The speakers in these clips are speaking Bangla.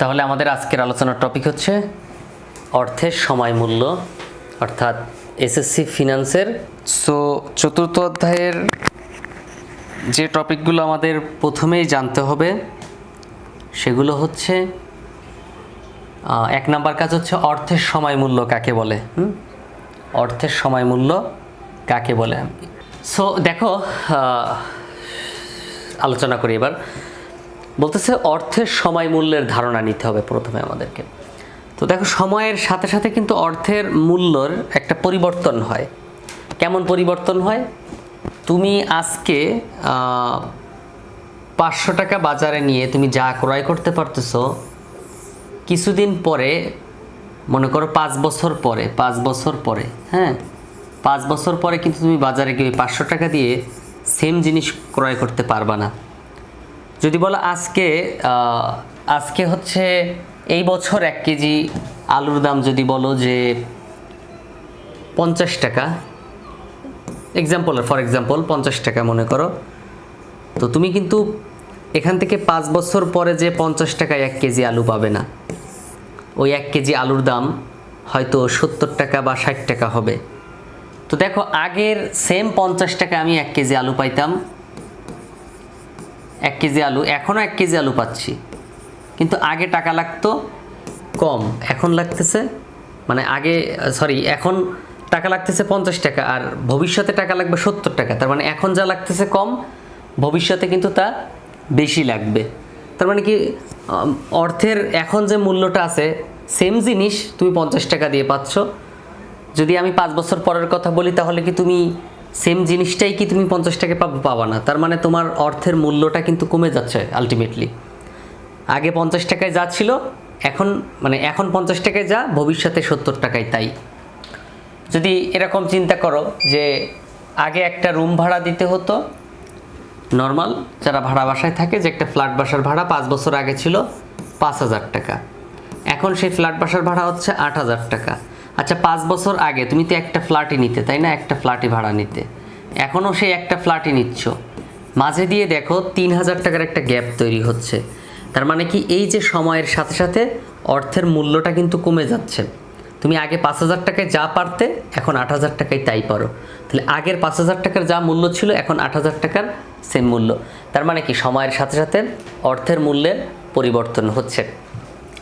তাহলে আমাদের আজকের আলোচনার টপিক হচ্ছে অর্থের সময় মূল্য, অর্থাৎ এসএসসি ফিনান্সের চতুর্থ অধ্যায়ের যে টপিকগুলো আমাদের প্রথমেই জানতে হবে সেগুলো হচ্ছে এক নাম্বার কাজ হচ্ছে অর্থের সময় মূল্য কাকে বলে। অর্থের সময় মূল্য কাকে বলে। দেখো, আলোচনা করি এবার। বলতেছে অর্থের সময় মূল্যের ধারণা নিতে হবে প্রথমে আমাদেরকে। তো দেখো, সময়ের সাথে সাথে কিন্তু অর্থের মূল্যর একটা পরিবর্তন হয়। কেমন পরিবর্তন হয়? তুমি আজকে 500 টাকা বাজারে নিয়ে তুমি যা ক্রয় করতে পারতেছো, কিছুদিন পরে, মনে করো 5 বছর পরে, 5 বছর পরে, হ্যাঁ 5 বছর পরে কিন্তু তুমি বাজারে গিয়ে 500 টাকা দিয়ে সেম জিনিস ক্রয় করতে পারবা না। যদি বলো আজকে হচ্ছে এই বছর 1 কেজি আলুর দাম যদি বলো যে 50 টাকা, ফর এক্সাম্পল 50 টাকা মনে করো, তো তুমি কিন্তু এখান থেকে 5 বছর পরে যে 50 টাকায় 1 কেজি আলু পাবে না। ওই 1 কেজি আলুর দাম হয়তো 70 টাকা বা 60 টাকা হবে। তো দেখো, আগের সেম 50 টাকা আমি 1 কেজি আলু পাইতাম, 1 কেজি আলু, এখনও 1 কেজি আলু পাচ্ছি, কিন্তু আগে টাকা লাগতো কম, এখন লাগতেছে এখন টাকা লাগতেছে 50 টাকা, আর ভবিষ্যতে টাকা লাগবে 70 টাকা। তার মানে এখন যা লাগতেছে কম, ভবিষ্যতে কিন্তু তা বেশি লাগবে। তার মানে কি, অর্থের এখন যে মূল্যটা আছে, সেম জিনিস তুমি 50 টাকা দিয়ে পাচ্ছ। যদি আমি 5 বছর পরের কথা বলি, তাহলে কি তুমি সেম জিনিসটাই কি তুমি 50 টাকা পাবা না। তার মানে তোমার অর্থের মূল্যটা কিন্তু কমে যাচ্ছে আলটিমেটলি। আগে 50 টাকায় যা ছিল, এখন 50 টাকায় যা, ভবিষ্যতে 70 টাকায় তাই। যদি এরকম চিন্তা করো যে আগে একটা রুম ভাড়া দিতে হতো, নর্মাল যারা ভাড়া বাসায় থাকে, যে একটা ফ্ল্যাট বাসার ভাড়া 5 বছর আগে ছিল 5000 টাকা, এখন সেই ফ্ল্যাট বাসার ভাড়া হচ্ছে 8000 টাকা। আচ্ছা, 5 বছর আগে তুমি তো একটা ফ্ল্যাটই নিতে, তাই না? একটা ফ্ল্যাটই ভাড়া নিতে, এখনও সেই একটা ফ্ল্যাটই নিচ্ছ। মাঝে দিয়ে দেখো 3000 টাকার একটা গ্যাপ তৈরি হচ্ছে। তার মানে কি, এই যে সময়ের সাথে সাথে অর্থের মূল্যটা কিন্তু কমে যাচ্ছে। তুমি আগে 5000 টাকায় যা পারতে, এখন 8000 টাকায় তাই পারো। তাহলে আগের 5000 টাকার যা মূল্য ছিল, এখন 8000 টাকার সেম মূল্য। তার মানে কি, সময়ের সাথে সাথে অর্থের মূল্যের পরিবর্তন হচ্ছে।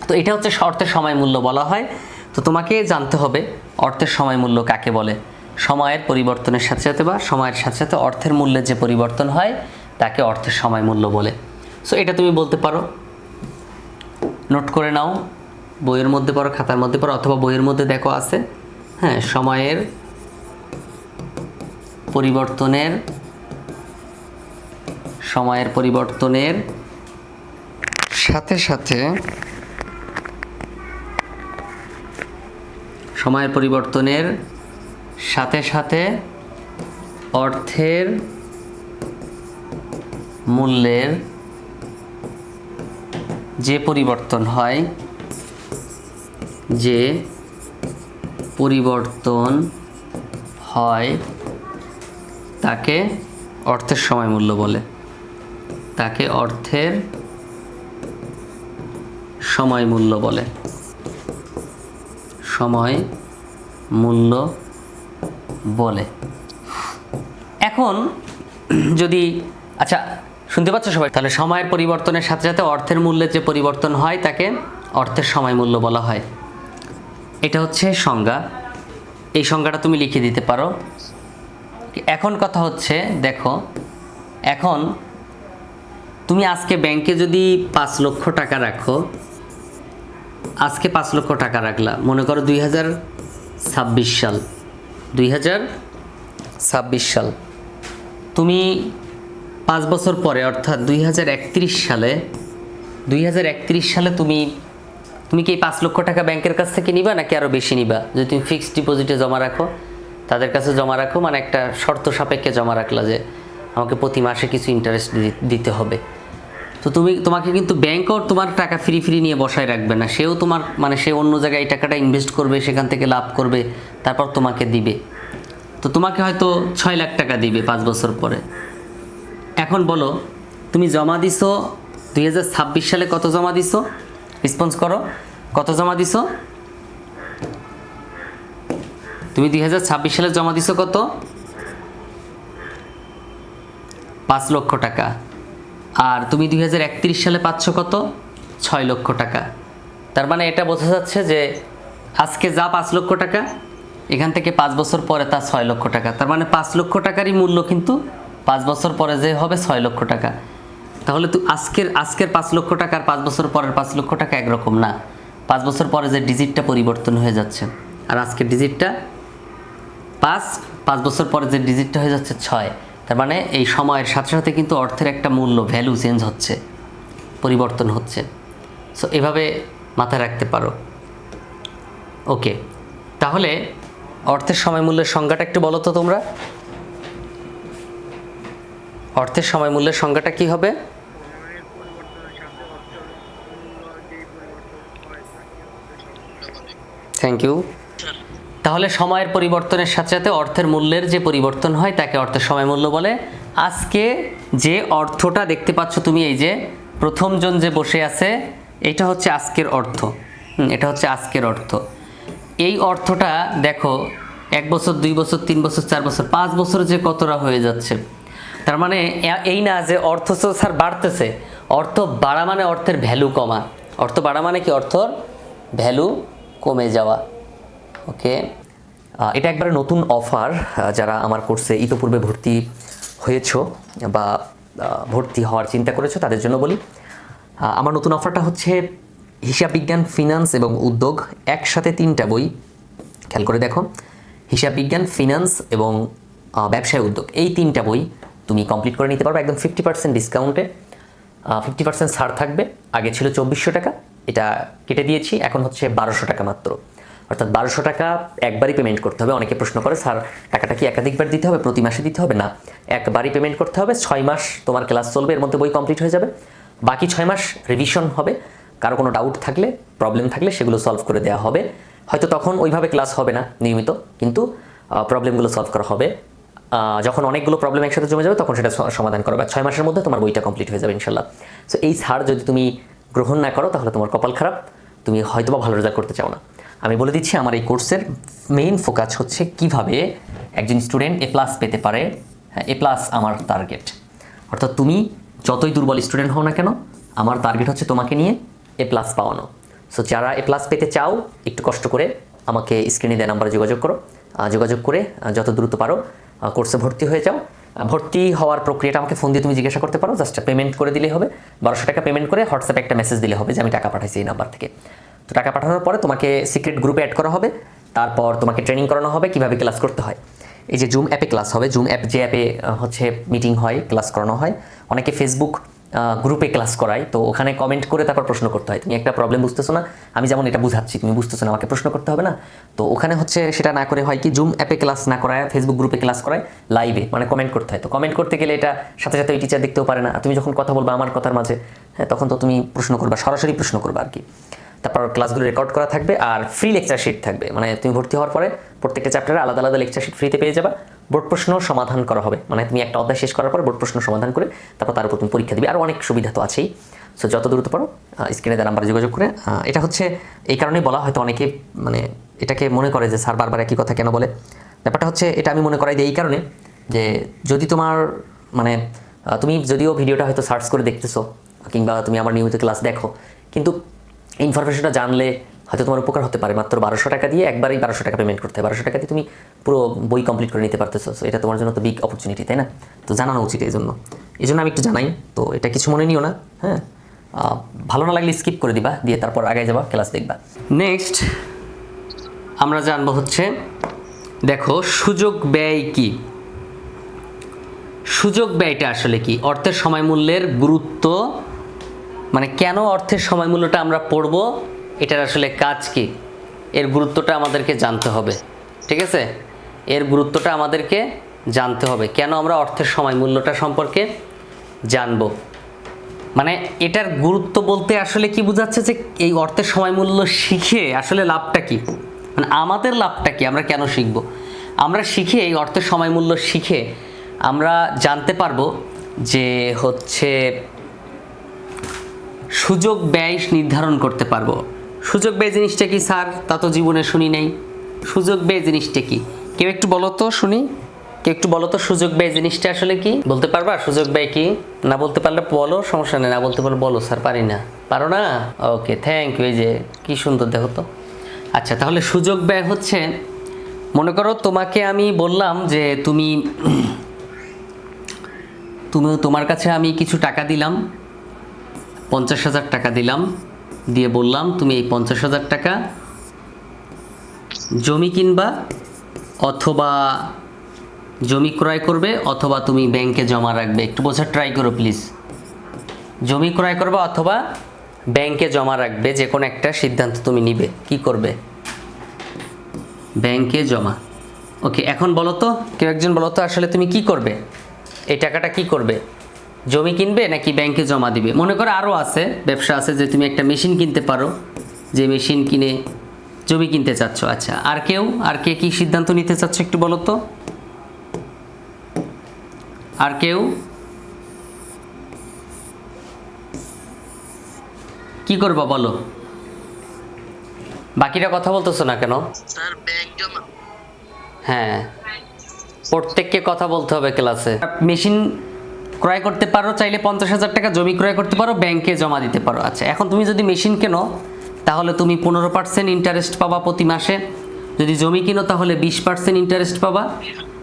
তো এটা হচ্ছে অর্থের সময় মূল্য বলা হয়। তো তোমাকে জানতে হবে অর্থের সময় মূল্য কাকে বলে। সময়ের পরিবর্তনের সাথে সাথে বা সময়ের সাথে সাথে অর্থের মূল্যের যে পরিবর্তন হয়, তাকে অর্থের সময় মূল্য বলে। এটা তুমি বলতে পারো, নোট করে নাও, বইয়ের মধ্যে পড়ো, খাতার মধ্যে পড়ো, অথবা বইয়ের মধ্যে দেখো আছে, হ্যাঁ, সময়ের পরিবর্তনের সাথে সাথে অর্থের মূল্যের যে পরিবর্তন হয়, তাকে অর্থের সময় মূল্য বলে। সময় মূল্য বলে। এখন যদি, আচ্ছা শুনতে পাচ্ছ সবাই? তাহলে সময়ের পরিবর্তনের সাথে সাথে অর্থের মূল্যের যে পরিবর্তন হয়, তাকে অর্থের সময় মূল্য বলা হয়। এটা হচ্ছে সংজ্ঞা। এই সংজ্ঞাটা তুমি লিখে দিতে পারো। এখন কথা হচ্ছে, দেখো, এখন তুমি আজকে ব্যাংকে যদি 5 লক্ষ টাকা রাখো, আজকে 5 লক্ষ টাকা রাখলা, মনে করো 2026 সাল, তুমি 5 বছর পরে, অর্থাৎ 2031 সালে তুমি কি 5 লক্ষ টাকা ব্যাংকের কাছ থেকে নিবা, নাকি আরও বেশি নিবা? যদি তুমি ফিক্সড ডিপোজিটে জমা রাখো, তাদের কাছে জমা রাখো, মানে একটা শর্ত সাপেক্ষে জমা রাখলা যে আমাকে প্রতি মাসে কিছু ইন্টারেস্ট দিতে হবে। তো তোমাকে কিন্তু ব্যাংকও তোমার টাকা ফ্রি নিয়ে বসায় রাখবে না। সে অন্য জায়গায় এই টাকাটা ইনভেস্ট করবে, সেখান থেকে লাভ করবে, তারপর তোমাকে দিবে। তো তোমাকে হয়তো 6 লাখ টাকা দিবে 5 বছর পরে। এখন বলো, তুমি জমা দিছো 2026 সালে কত জমা দিছো? রেসপন্স করো, কত জমা দিছো? তুমি 2026 সালে জমা দিছো কত? 5 লক্ষ টাকা। আর তুমি 2031 সালে পাচ্ছ কত? 6 লক্ষ টাকা। তার মানে এটা বোঝা যাচ্ছে যে আজকে যা 5 লক্ষ টাকা, এখান থেকে 5 বছর পরে তা 6 লক্ষ টাকা। তার মানে 5 লক্ষ টাকারই মূল্য কিন্তু 5 বছর পরে যে হবে 6 লক্ষ টাকা। তাহলে তো আজকের 5 লক্ষ টাকা আর 5 বছর পরের 5 লক্ষ টাকা একরকম না। 5 বছর পরে যে ডিজিটটা পরিবর্তন হয়ে যাচ্ছে, আর আজকের ডিজিটটা 5 বছর পরে যে ডিজিটটা হয়ে যাচ্ছে 6। তার মানে এই সময়ের সাথে সাথে কিন্তু অর্থের একটা মূল্য, ভ্যালু চেঞ্জ হচ্ছে, পরিবর্তন হচ্ছে। সো এভাবে মাথায় রাখতে পারো। ওকে, তাহলে অর্থের সময় মূল্যের সংজ্ঞাটা একটু বলো তো তোমরা। অর্থের সময় মূল্যের সংজ্ঞাটা কি হবে? Thank you. তাহলে সময়ের পরিবর্তনের সাথে সাথে অর্থের মূল্যের যে পরিবর্তন হয় তাকে অর্থের সময় মূল্য বলে। আজকে যে অর্থটা দেখতে পাচ্ছ তুমি, এই যে প্রথমজন যে বসে আছে, এটা হচ্ছে আজকের অর্থ। এটা হচ্ছে আজকের অর্থ। এই অর্থটা দেখো 1 বছর, 2 বছর, 3 বছর, 4 বছর, 5 বছর যে কতটা হয়ে যাচ্ছে। তার মানে এই না যে অর্থ তো স্যার বাড়তেছে। অর্থ বাড়া মানে অর্থের ভ্যালু কমা। অর্থ বাড়া মানে কি? অর্থর ভ্যালু কমে যাওয়া। ওকে, এটা একবারে নতুন অফার। যারা আমার কোর্সে ইতোপূর্বে ভর্তি হয়েছো বা ভর্তি হওয়ার চিন্তা করেছো তাদের জন্য বলি, আমার নতুন অফারটা হচ্ছে হিসাব বিজ্ঞান, ফিনান্স এবং উদ্যোগ, একসাথে 3টা বই। খেয়াল করে দেখো, হিসাব বিজ্ঞান, ফিনান্স এবং ব্যবসায় উদ্যোগ, এই 3টা বই তুমি কমপ্লিট করে নিতে পারবে একদম 50% ডিসকাউন্টে। 50% ছাড় থাকবে। আগে ছিল 2400 টাকা, এটা কেটে দিয়েছি, এখন হচ্ছে 1200 টাকা মাত্র। অর্থাৎ 1200 টাকা একবারই পেমেন্ট করতে হবে। অনেকে প্রশ্ন করে, স্যার টাকাটা কি একাধিকবার দিতে হবে, প্রতি মাসে দিতে হবে? না, একবারই পেমেন্ট করতে হবে। 6 মাস তোমার ক্লাস চলবে, এর মধ্যে বই কমপ্লিট হয়ে যাবে। বাকি 6 মাস রিভিশন হবে। কারো কোনো ডাউট থাকলে, প্রবলেম থাকলে সেগুলো সলভ করে দেওয়া হবে। হয়তো তখন ওইভাবে ক্লাস হবে না নিয়মিত, কিন্তু প্রবলেমগুলো সলভ করা হবে। যখন অনেকগুলো প্রবলেম একসাথে জমে যাবে তখন সেটা সমাধান করবে। 6 মাসের মধ্যে তোমার বইটা কমপ্লিট হয়ে যাবে ইনশাল্লাহ। সো এই ছাড় যদি তুমি গ্রহণ না করো তাহলে তোমার কপাল খারাপ, তুমি হয়তোবা ভালো রেজাল্ট করতে চাও না। আমি বলে দিচ্ছি, আমার এই কোর্সের মেইন ফোকাস হচ্ছে কিভাবে একজন স্টুডেন্ট A+ পেতে পারে। হ্যাঁ, A+ আমার টার্গেট। অর্থাৎ তুমি যতই দুর্বল স্টুডেন্ট হও না কেন, আমার টার্গেট হচ্ছে তোমাকে নিয়ে A+ পাওয়ানো। সো যারা A+ পেতে চাও, একটু কষ্ট করে আমাকে স্ক্রিনে দেওয়া নাম্বারে যোগাযোগ করো। যোগাযোগ করে যত দ্রুত পারো কোর্সে ভর্তি হয়ে যাও। ভর্তি হওয়ার প্রক্রিয়াটা আমাকে ফোন দিয়ে তুমি জিজ্ঞাসা করতে পারো। জাস্ট পেমেন্ট করে দিলেই হবে। 1200 টাকা পেমেন্ট করে হোয়াটসঅ্যাপে একটা মেসেজ দিলে হবে যে আমি টাকা পাঠাইছি এই নাম্বার থেকে। তো টাকা পাঠানোর পরে তোমাকে সিক্রেট গ্রুপে অ্যাড করা হবে। তারপর তোমাকে ট্রেনিং করানো হবে কীভাবে ক্লাস করতে হয়। এই যে জুম অ্যাপে ক্লাস হবে, জুম অ্যাপ যে অ্যাপে হচ্ছে মিটিং হয়, ক্লাস করানো হয়। অনেকে ফেসবুক গ্রুপে ক্লাস করায়, তো ওখানে কমেন্ট করে তারপর প্রশ্ন করতে হয়। তুমি একটা প্রবলেম বুঝতেছো না, আমি যেমন এটা বুঝাচ্ছি, তুমি বুঝতেছো না, আমাকে প্রশ্ন করতে হবে না। তো ওখানে হচ্ছে সেটা না করে হয় কি, জুম অ্যাপে ক্লাস না করায় ফেসবুক গ্রুপে ক্লাস করায়, লাইভে মানে কমেন্ট করতে হয়। তো কমেন্ট করতে গেলে এটা সাথে সাথে ওই টিচার দেখতেও পারে না। তুমি যখন কথা বলবা আমার কথার মাঝে, হ্যাঁ, তখন তো তুমি প্রশ্ন করবা, সরাসরি প্রশ্ন করবা আর কি। তারপর ক্লাসগুলো রেকর্ড করা থাকবে আর ফ্রি লেকচার শিট থাকবে। মানে তুমি ভর্তি হওয়ার পরে প্রত্যেকটা চ্যাপ্টারে আলাদা আলাদা লেকচার শিট ফ্রিতে পেয়ে যাবা। বোর্ড প্রশ্ন সমাধান করা হবে, মানে তুমি একটা অধ্যায় শেষ করার পর বোর্ড প্রশ্ন সমাধান করে তারপর তার উপর তুমি পরীক্ষা দিবে। আর অনেক সুবিধা তো আছেই। সো যত দ্রুত পারো স্ক্রিনে দেওয়া নাম্বারে যোগাযোগ করে। এটা হচ্ছে এই কারণেই বলা, হয়তো অনেকে মানে এটাকে মনে করে যে স্যার বারবার একই কথা কেন বলে। ব্যাপারটা হচ্ছে এটা আমি মনে করাই দিই এই কারণে যে যদি তোমার মানে তুমি যদিও ভিডিওটা হয়তো সার্চ করে দেখতেছো কিংবা তুমি আমার নিয়মিত ক্লাস দেখো, কিন্তু ইনফরমেশনটা জানলে হয়তো তোমার উপকার হতে পারে। মাত্র 1200 টাকা দিয়ে একবারই 1200 টাকা পেমেন্ট করতে হয়। 1200 টাকা দিয়ে তুমি পুরো বই কমপ্লিট করে নিতে পারতেছো। সো এটা তোমার জন্য তো বিগ অপরচুনিটি, তাই না? তো জানানো উচিত। এই জন্য আমি একটু জানাই। তো এটা কিছু মনে নিও না, হ্যাঁ। ভালো না লাগলে স্কিপ করে দিবা, দিয়ে তারপর আগে যাবা, ক্লাস দেখবা। নেক্সট আমরা জানবো হচ্ছে, দেখো সুযোগ ব্যয় কি। সুযোগ ব্যয়টা আসলে কি? অর্থের সময় মূল্যের গুরুত্ব, মানে কেন অর্থের সময় মূল্যটা আমরা পড়ব, এটার আসলে কাজ কি, এর গুরুত্বটা আমাদেরকে জানতে হবে। ঠিক আছে, এর গুরুত্বটা আমাদেরকে জানতে হবে। কেন আমরা অর্থের সময় মূল্যটা সম্পর্কে জানব, মানে এটার গুরুত্ব বলতে আসলে কি বোঝাচ্ছে যে এই অর্থের সময় মূল্য শিখে আসলে লাভটা কি, মানে আমাদের লাভটা কি, আমরা কেন শিখব। আমরা শিখে এই অর্থের সময় মূল্য শিখে আমরা জানতে পারবো যে হচ্ছে সুযোগ ব্যয় নির্ধারণ করতে পারবো। সুযোগ ব্যয় জিনিসটা কি স্যার? তা তো জীবনে শুনি নাই। সুযোগ ব্যয় জিনিসটা কি? কেউ একটু বলো তো শুনি। কেউ একটু বলো তো সুযোগ ব্যয় জিনিসটা আসলে কি? বলতে পারবা সুযোগ ব্যয় কি? না বলতে পারলে বলো, সমস্যা নেই। না বলতে পারলে বলো স্যার পারি না। পারো না? ওকে, থ্যাংক ইউ। এই যে কি সুন্দর, দেখো তো। আচ্ছা, তাহলে সুযোগ ব্যয় হচ্ছে, মনে করো তোমাকে আমি বললাম যে তুমি তোমার কাছে আমি কিছু টাকা দিলাম, 50,000 টাকা দিলাম, দিয়ে বললাম তুমি এই 50,000 টাকা জমি কিনবা, অথবা জমি ক্রয় করবে, অথবা তুমি ব্যাংকে জমা রাখবে। একটু বোঝার ট্রাই করো প্লিজ। জমি ক্রয় করবে অথবা ব্যাংকে জমা রাখবে, যে কোনো একটা সিদ্ধান্ত তুমি নিবে। কি করবে? ব্যাংকে জমা। ওকে, এখন বলো তো, কেউ একজন বলো তো আসলে তুমি কি করবে? এই টাকাটা কি করবে? জমি কিনবে নাকি ব্যাংকে জমা দিবে? মনে করো আরও আছে, ব্যবসা আছে, যে তুমি একটা মেশিন কিনতে পারো, যে মেশিন কিনে জমি কিনতে চাচ্ছ। আচ্ছা, আর কেউ, আর কে কি সিদ্ধান্ত নিতে চাচ্ছ একটু বলো তো। আর কেউ কি করবা বলো? বাকিরা কথা বলতেছো না কেন? স্যার ব্যাংক জমা। হ্যাঁ, প্রত্যেককে কথা বলতে হবে ক্লাসে। মেশিন ক্রয় করতে পারো, চাইলে 50,000 টাকা জমি ক্রয় করতে পারো, ব্যাংকে জমা দিতে পারো। আচ্ছা, এখন তুমি যদি মেশিন কেনো তাহলে তুমি 15% ইন্টারেস্ট পাবা প্রতি মাসে। যদি জমি কিনো তাহলে 20% ইন্টারেস্ট পাবা।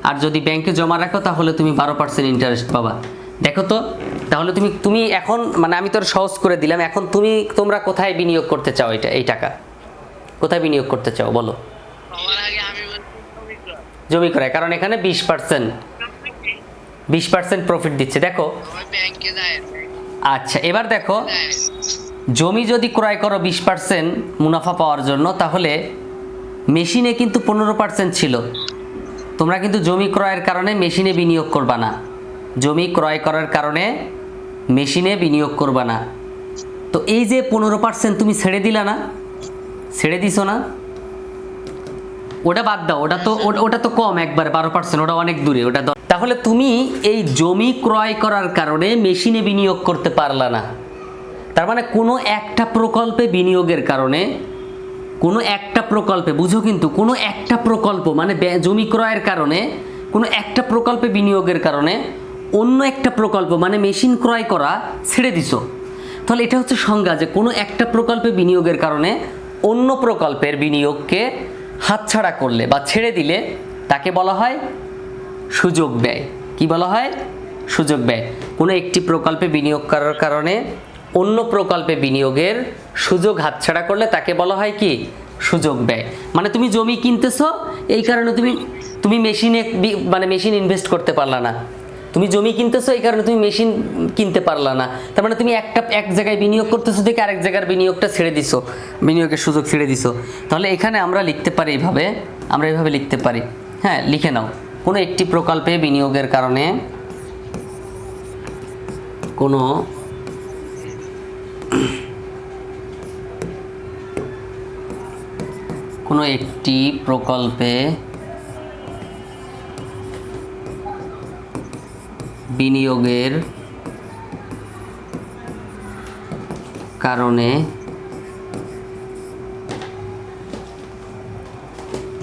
আর যদি ব্যাংকে জমা রাখো তাহলে তুমি 12% ইন্টারেস্ট পাবা। দেখো তো, তাহলে তুমি এখন, মানে আমি তোর সহজ করে দিলাম, এখন তোমরা কোথায় বিনিয়োগ করতে চাও? এই টাকা কোথায় বিনিয়োগ করতে চাও বলো? সবার আগে আমি বলছি জমি ক্রয়। জমি ক্রয়, কারণ এখানে 20% প্রফিট দিচ্ছে। দেখো, সবাই ব্যাংকে যায়। আচ্ছা এবার দেখো, জমি যদি ক্রয় করো 20% মুনাফা পাওয়ার জন্য, তাহলে মেশিনে কিন্তু 15% ছিল। তোমরা কিন্তু জমি ক্রয়ের কারণে মেশিনে বিনিয়োগ করবা না। জমি ক্রয় করার কারণে মেশিনে বিনিয়োগ করবা না। তো এই যে 15% তুমি ছেড়ে দিলা না, ছেড়ে দিছো না, ওটা বাদ দাও। ওটা তো কম, একবার 12%, ওটা অনেক দূরে, ওটা তাহলে তুমি এই জমি ক্রয় করার কারণে মেশিনে বিনিয়োগ করতে পারলা না। তার মানে কোনো একটা প্রকল্পে বিনিয়োগের কারণে, কোনো একটা প্রকল্পে, বুঝো কিন্তু, কোনো একটা প্রকল্প মানে জমি ক্রয়ের কারণে, কোনো একটা প্রকল্পে বিনিয়োগের কারণে অন্য একটা প্রকল্প মানে মেশিন ক্রয় করা ছেড়ে দিছো। তাহলে এটা হচ্ছে সংজ্ঞা, যে কোনো একটা প্রকল্পে বিনিয়োগের কারণে অন্য প্রকল্পের বিনিয়োগকে হাতছাড়া করলে বা ছেড়ে দিলে তাকে বলা হয় সুযোগ ব্যয়। কি বলা হয়? সুযোগ ব্যয়। কোনো একটি প্রকল্পে বিনিয়োগ করার কারণে অন্য প্রকল্পে বিনিয়োগের সুযোগ হাতছাড়া করলে তাকে বলা হয় কি? সুযোগ ব্যয়। মানে তুমি জমি কিনতেছো, এই কারণে তুমি মেশিনে মানে মেশিন ইনভেস্ট করতে পারলা না। তুমি জমি কিনতেছো, এই কারণে তুমি মেশিন কিনতে পারলা না। তার মানে তুমি এক জায়গায় বিনিয়োগ করতেছো দেখে আরেক জায়গার বিনিয়োগটা ছেড়ে দিছো, বিনিয়োগের সুযোগ ছেড়ে দিছো। তাহলে এখানে আমরা লিখতে পারি এইভাবে, আমরা এইভাবে লিখতে পারি। হ্যাঁ, লিখে নাও। কোনো একটি প্রকল্পে বিনিয়োগের কারণে, কোনো একটি প্রকল্পে বিনিয়োগের কারণে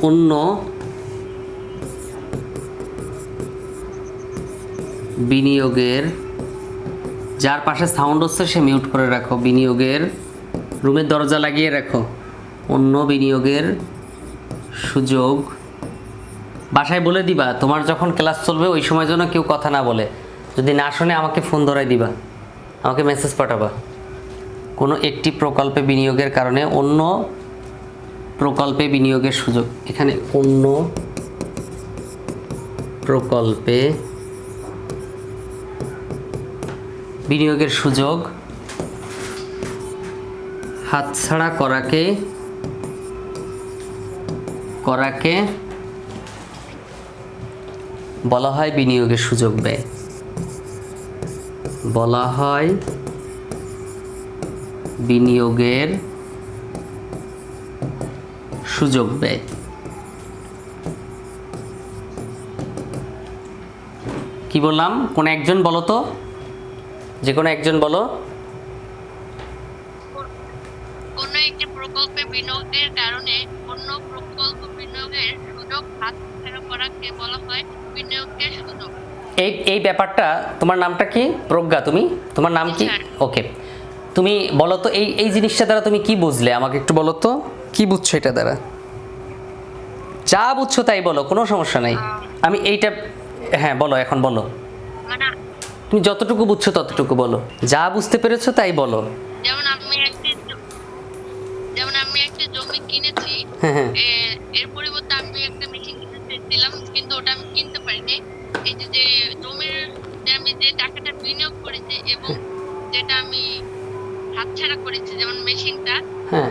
অন্য বিনিয়োগের, যার পাশে সাউন্ড হচ্ছে সে মিউট করে রাখো, বিনিয়োগের, রুমের দরজা লাগিয়ে রাখো, অন্য বিনিয়োগের সুযোগ। বাসায় বলে দিবা, তোমার যখন ক্লাস চলবে ওই সময় যেন কেউ কথা না বলে। যদি না শোনে আমাকে ফোন ধরাই দিবা, আমাকে মেসেজ পাঠাবা। কোনো একটি প্রকল্পে বিনিয়োগের কারণে অন্য প্রকল্পে বিনিয়োগের সুযোগ। এখানে অন্য প্রকল্পে বিনিয়োগের সুযোগ হাতছাড়া করাকে বলা হয় বিনিয়োগের সুযোগ ব্যয়। বলা হয় বিনিয়োগের সুযোগ ব্যয়। কি বললাম? কোন একজন বলো তো, যে কোনো একজন বলো। একটি প্রকল্পে বিনিয়োগের কারণে অন্য প্রকল্প বিনিয়োগের সুযোগ হাতছাড়া করাকে বলা হয় বিনিয়োগের সুযোগ। এই ব্যাপারটা, তোমার নামটা কি? প্রজ্ঞা, তোমার নাম কি? স্যার। ওকে, তুমি বলো তো এই জিনিসটা দ্বারা তুমি কি বুঝলে, আমাকে একটু বলো তো কি বুঝছো এটা দ্বারা? যা বুঝছো তাই বলো, কোনো সমস্যা নাই। আমি এইটা, হ্যাঁ বলো, এখন বলো। মানে তুমি যতটুকু বুঝছো ততটুকু বলো, যা বুঝতে পেরেছো তাই বলো। যেমন আমি একটি জমি কিনেছি, হ্যাঁ হ্যাঁ এর পরিবর্তে আমি একটা মেশিন কিনতে চেয়েছিলাম, কিন্তু ওটা আমি কিনতে পারিনি। এই যে জমির আমি যে টাকাটা বিনিয়োগ করেছি এবং যেটা আমি হাতছাড়া করেছি, যেমন মেশিনটা। হ্যাঁ,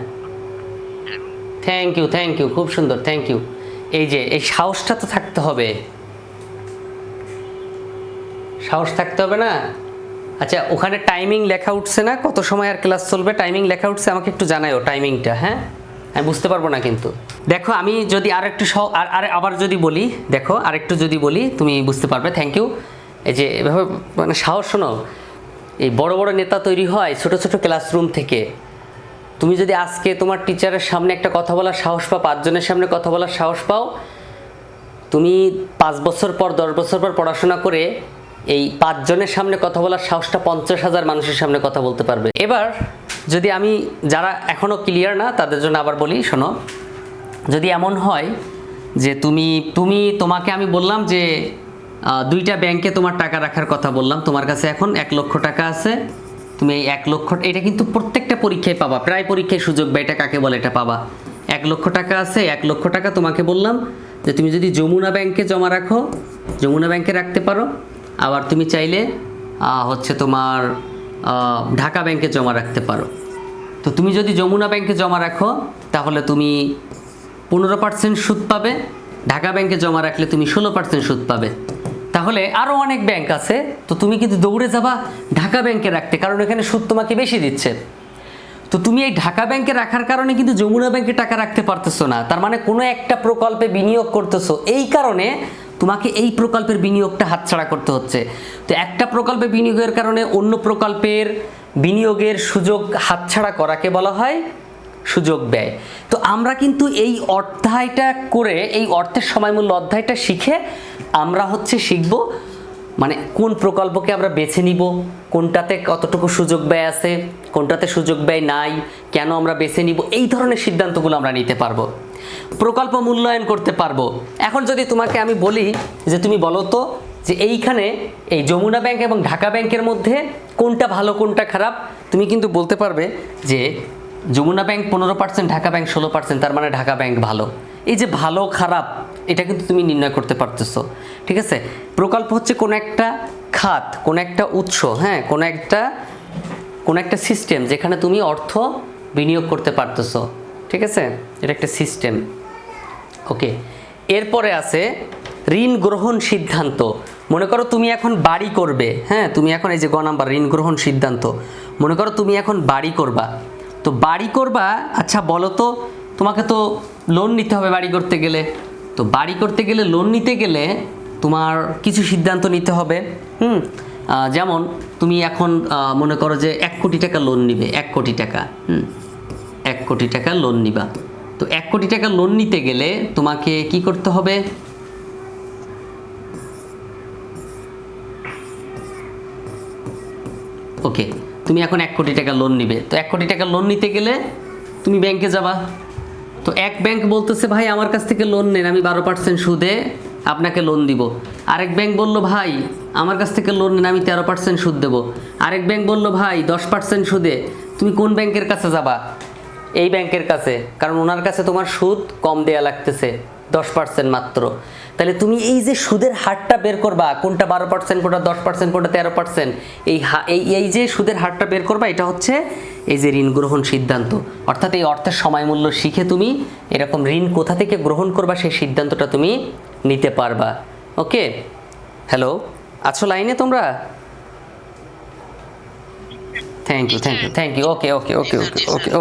থ্যাংক ইউ, খুব সুন্দর, থ্যাংক ইউ। এই যে এই সাহসটা তো থাকতে হবে, সাহস থাকতে হবে না? আচ্ছা, ওখানে টাইমিং লেখা উঠছে না, কত সময় আর ক্লাস চলবে? টাইমিং লেখা উঠছে, আমাকে একটু জানাইও টাইমিংটা। হ্যাঁ, আমি বুঝতে পারবো না কিন্তু। দেখো, আমি যদি আর একটু আবার যদি বলি, দেখো আরেকটু যদি বলি তুমি বুঝতে পারবে। Thank you. এই যে এভাবে মানে সাহস, শোনো, এই বড় বড় নেতা তৈরি হয় ছোট ছোট ক্লাসরুম থেকে। তুমি যদি আজকে তোমার টিচারের সামনে একটা কথা বলার সাহস পাও, 5 জনের সামনে কথা বলার সাহস পাও, তুমি 5 বছর পর 10 বছর পর পড়াশোনা করে এই 5 জনের সামনে কথা বলার সাহসটা 50,000 মানুষের সামনে কথা বলতে পারবে। এবার যদি আমি, যারা এখনও ক্লিয়ার না তাদের জন্য আবার বলি, শোনো, যদি এমন হয় যে তোমাকে আমি বললাম যে 2টা ব্যাংকে তোমার টাকা রাখার কথা বললাম, তোমার কাছে এখন 1 লক্ষ টাকা আছে, তুমি এই 1 লক্ষ, এটা কিন্তু প্রত্যেকটা পরীক্ষায় পাবা, প্রায় পরীক্ষায় সুযোগ বা এটা কাকে বলে এটা পাবা। 1 লক্ষ টাকা আছে, 1 লক্ষ টাকা তোমাকে বললাম যে তুমি যদি যমুনা ব্যাংকে জমা রাখো, যমুনা ব্যাংকে রাখতে পারো, আবার তুমি চাইলে হচ্ছে তোমার ঢাকা ব্যাংকে জমা রাখতে পারো। তো তুমি যদি যমুনা ব্যাংকে জমা রাখো তাহলে তুমি 15% সুদ পাবে, ঢাকা ব্যাংকে জমা রাখলে তুমি 16% সুদ পাবে। তাহলে আরও অনেক ব্যাংক আছে, তো তুমি কিন্তু দৌড়ে যাবা ঢাকা ব্যাংকে রাখতে, কারণ এখানে সুদ তোমাকে বেশি দিচ্ছে। তো তুমি এই ঢাকা ব্যাংকে রাখার কারণে কিন্তু যমুনা ব্যাংকে টাকা রাখতে পারতেছো না, তার মানে কোনো একটা প্রকল্পে বিনিয়োগ করতেছো, এই কারণে তোমাকে এই প্রকল্পের বিনিয়োগটা হাতছাড়া করতে হচ্ছে। তো একটা প্রকল্পে বিনিয়োগের কারণে অন্য প্রকল্পের বিনিয়োগের সুযোগ হাতছাড়া করাকে বলা হয় সুযোগ ব্যয়। তো আমরা কিন্তু এই অধ্যায়টা করে, এই অর্থের সময়মূল্য অধ্যায়টা শিখে আমরা শিখব মানে কোন প্রকল্পকে আমরা বেছে নিব, কোনটাতে কতটুকু সুযোগ ব্যয় আছে, কোনটাতে সুযোগ ব্যয় নাই, কেন আমরা বেছে নিব, এই ধরনের সিদ্ধান্তগুলো আমরা নিতে পারবো, প্রকল্প মূল্যায়ন করতে পারবো। এখন যদি তোমাকে আমি বলি যে তুমি বলো তো যে এইখানে এই যমুনা ব্যাংক এবং ঢাকা ব্যাংকের মধ্যে কোনটা ভালো কোনটা খারাপ, তুমি কিন্তু বলতে পারবে যে যমুনা ব্যাংক 15%, ঢাকা ব্যাংক 16%, তার মানে ঢাকা ব্যাংক ভালো। এই যে ভালো খারাপ এটা কিন্তু তুমি নির্ণয় করতে পারতেছো, ঠিক আছে? প্রকল্প হচ্ছে কোনো একটা খাত, কোনো একটা উৎস, হ্যাঁ, কোনো একটা সিস্টেম যেখানে তুমি অর্থ বিনিয়োগ করতে পারতেছো, ঠিক আছে? এটা একটা সিস্টেম। ওকে, এরপরে আছে ঋণ গ্রহণ সিদ্ধান্ত। মনে করো তুমি এখন বাড়ি করবে, হ্যাঁ, তুমি এখন এই যে গ নাম্বার ঋণ গ্রহণ সিদ্ধান্ত, মনে করো তুমি এখন বাড়ি করবা। তো বাড়ি করবা, আচ্ছা বলো তো, তোমাকে তো লোন নিতে হবে বাড়ি করতে গেলে। তো বাড়ি করতে গেলে, লোন নিতে গেলে তোমার কিছু সিদ্ধান্ত নিতে হবে। যেমন তুমি এখন মনে করো যে 1 কোটি টাকা লোন নিবে, 1 কোটি টাকা, 1 কোটি টাকা লোন নিবা। তো 1 কোটি টাকা লোন নিতে গেলে তোমাকে কি করতে হবে? ওকে, তুমি এখন 1 কোটি টাকা লোন নিবে। তো 1 কোটি টাকা লোন নিতে গেলে তুমি ব্যাংকে যাবা। তো এক ব্যাংক বলতেছে ভাই আমার কাছ থেকে লোন নেন, আমি 12% সুদে আপনাকে লোন দিব। আরেক ব্যাংক বলল ভাই আমার কাছ থেকে লোন নেন, আমি 13% সুদ দেবো। আরেক ব্যাংক বলল ভাই 10% সুদে। তুমি কোন ব্যাংকের কাছে যাবা? এই ব্যাংকের কাছে, কারণ ওনার কাছে তোমার সুদ কম দেয়া লাগতেছে, 10% মাত্র। তাহলে তুমি এই যে সুদের হারটা বের করবা, কোনটা 12%, কোনটা 10%, কোনটা 13%, এই যে সুদের হারটা বের করবা, এটা হচ্ছে এই যে ঋণ গ্রহণ সিদ্ধান্ত। অর্থাৎ এই অর্থের সময় মূল্য শিখে তুমি এরকম ঋণ কোথা থেকে গ্রহণ করবা সেই সিদ্ধান্তটা তুমি নিতে পারবা। ওকে, হ্যালো, আছো লাইনে তোমরা? Thank you.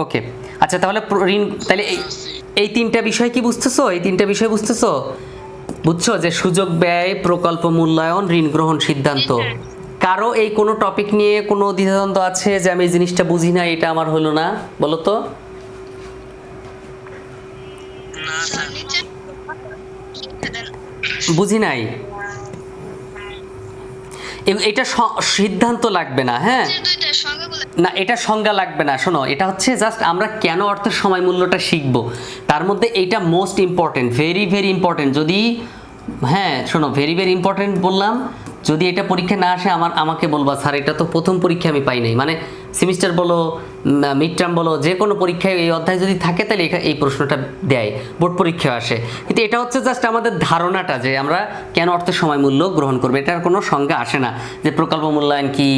ওকে। আচ্ছা, তাহলে ঋণ, তাহলে এই 3টা বিষয় কি বুঝতেছো? এই 3টা বিষয় বুঝতেছো? বুঝছো যে সুযোগ ব্যয়, প্রকল্প মূল্যায়ন, ঋণ গ্রহণ সিদ্ধান্ত। কারো এই কোনো টপিক নিয়ে কোনো দ্বিধাদ্বন্দ্ব আছে যে আমি এই জিনিসটা বুঝি না, এটা আমার হলো না, বলো তো? বুঝি নাই। এটা সিদ্ধান্ত লাগবে না, হ্যাঁ দুইটা সংজ্ঞাগুলো না, এটা সংজ্ঞা লাগবে না। শোনো, এটা হচ্ছে জাস্ট আমরা কেন অর্থের সময় মূল্যটা শিখবো, তার মধ্যে এইটা most important, very very important. যদি হ্যাঁ শোনো, ভেরি ভেরি ইম্পর্টেন্ট বললাম। যদি এটা পরীক্ষা না আসে আমাকে বলবা স্যার এটা তো প্রথম পরীক্ষা আমি পাই নাই, মানে সেমিস্টার বলো মিড টার্ম বলো, যে কোনো পরীক্ষায় এই অধ্যায় যদি থাকে তাহলে এই প্রশ্নটা দেয়, বোর্ড পরীক্ষায় আসে। কিন্তু এটা হচ্ছে জাস্ট আমাদের ধারণাটা যে আমরা কেন অর্থের সময় মূল্য গ্রহণ করবো, এটার কোনো সংজ্ঞা আসে না যে প্রকল্প মূল্যায়ন কি,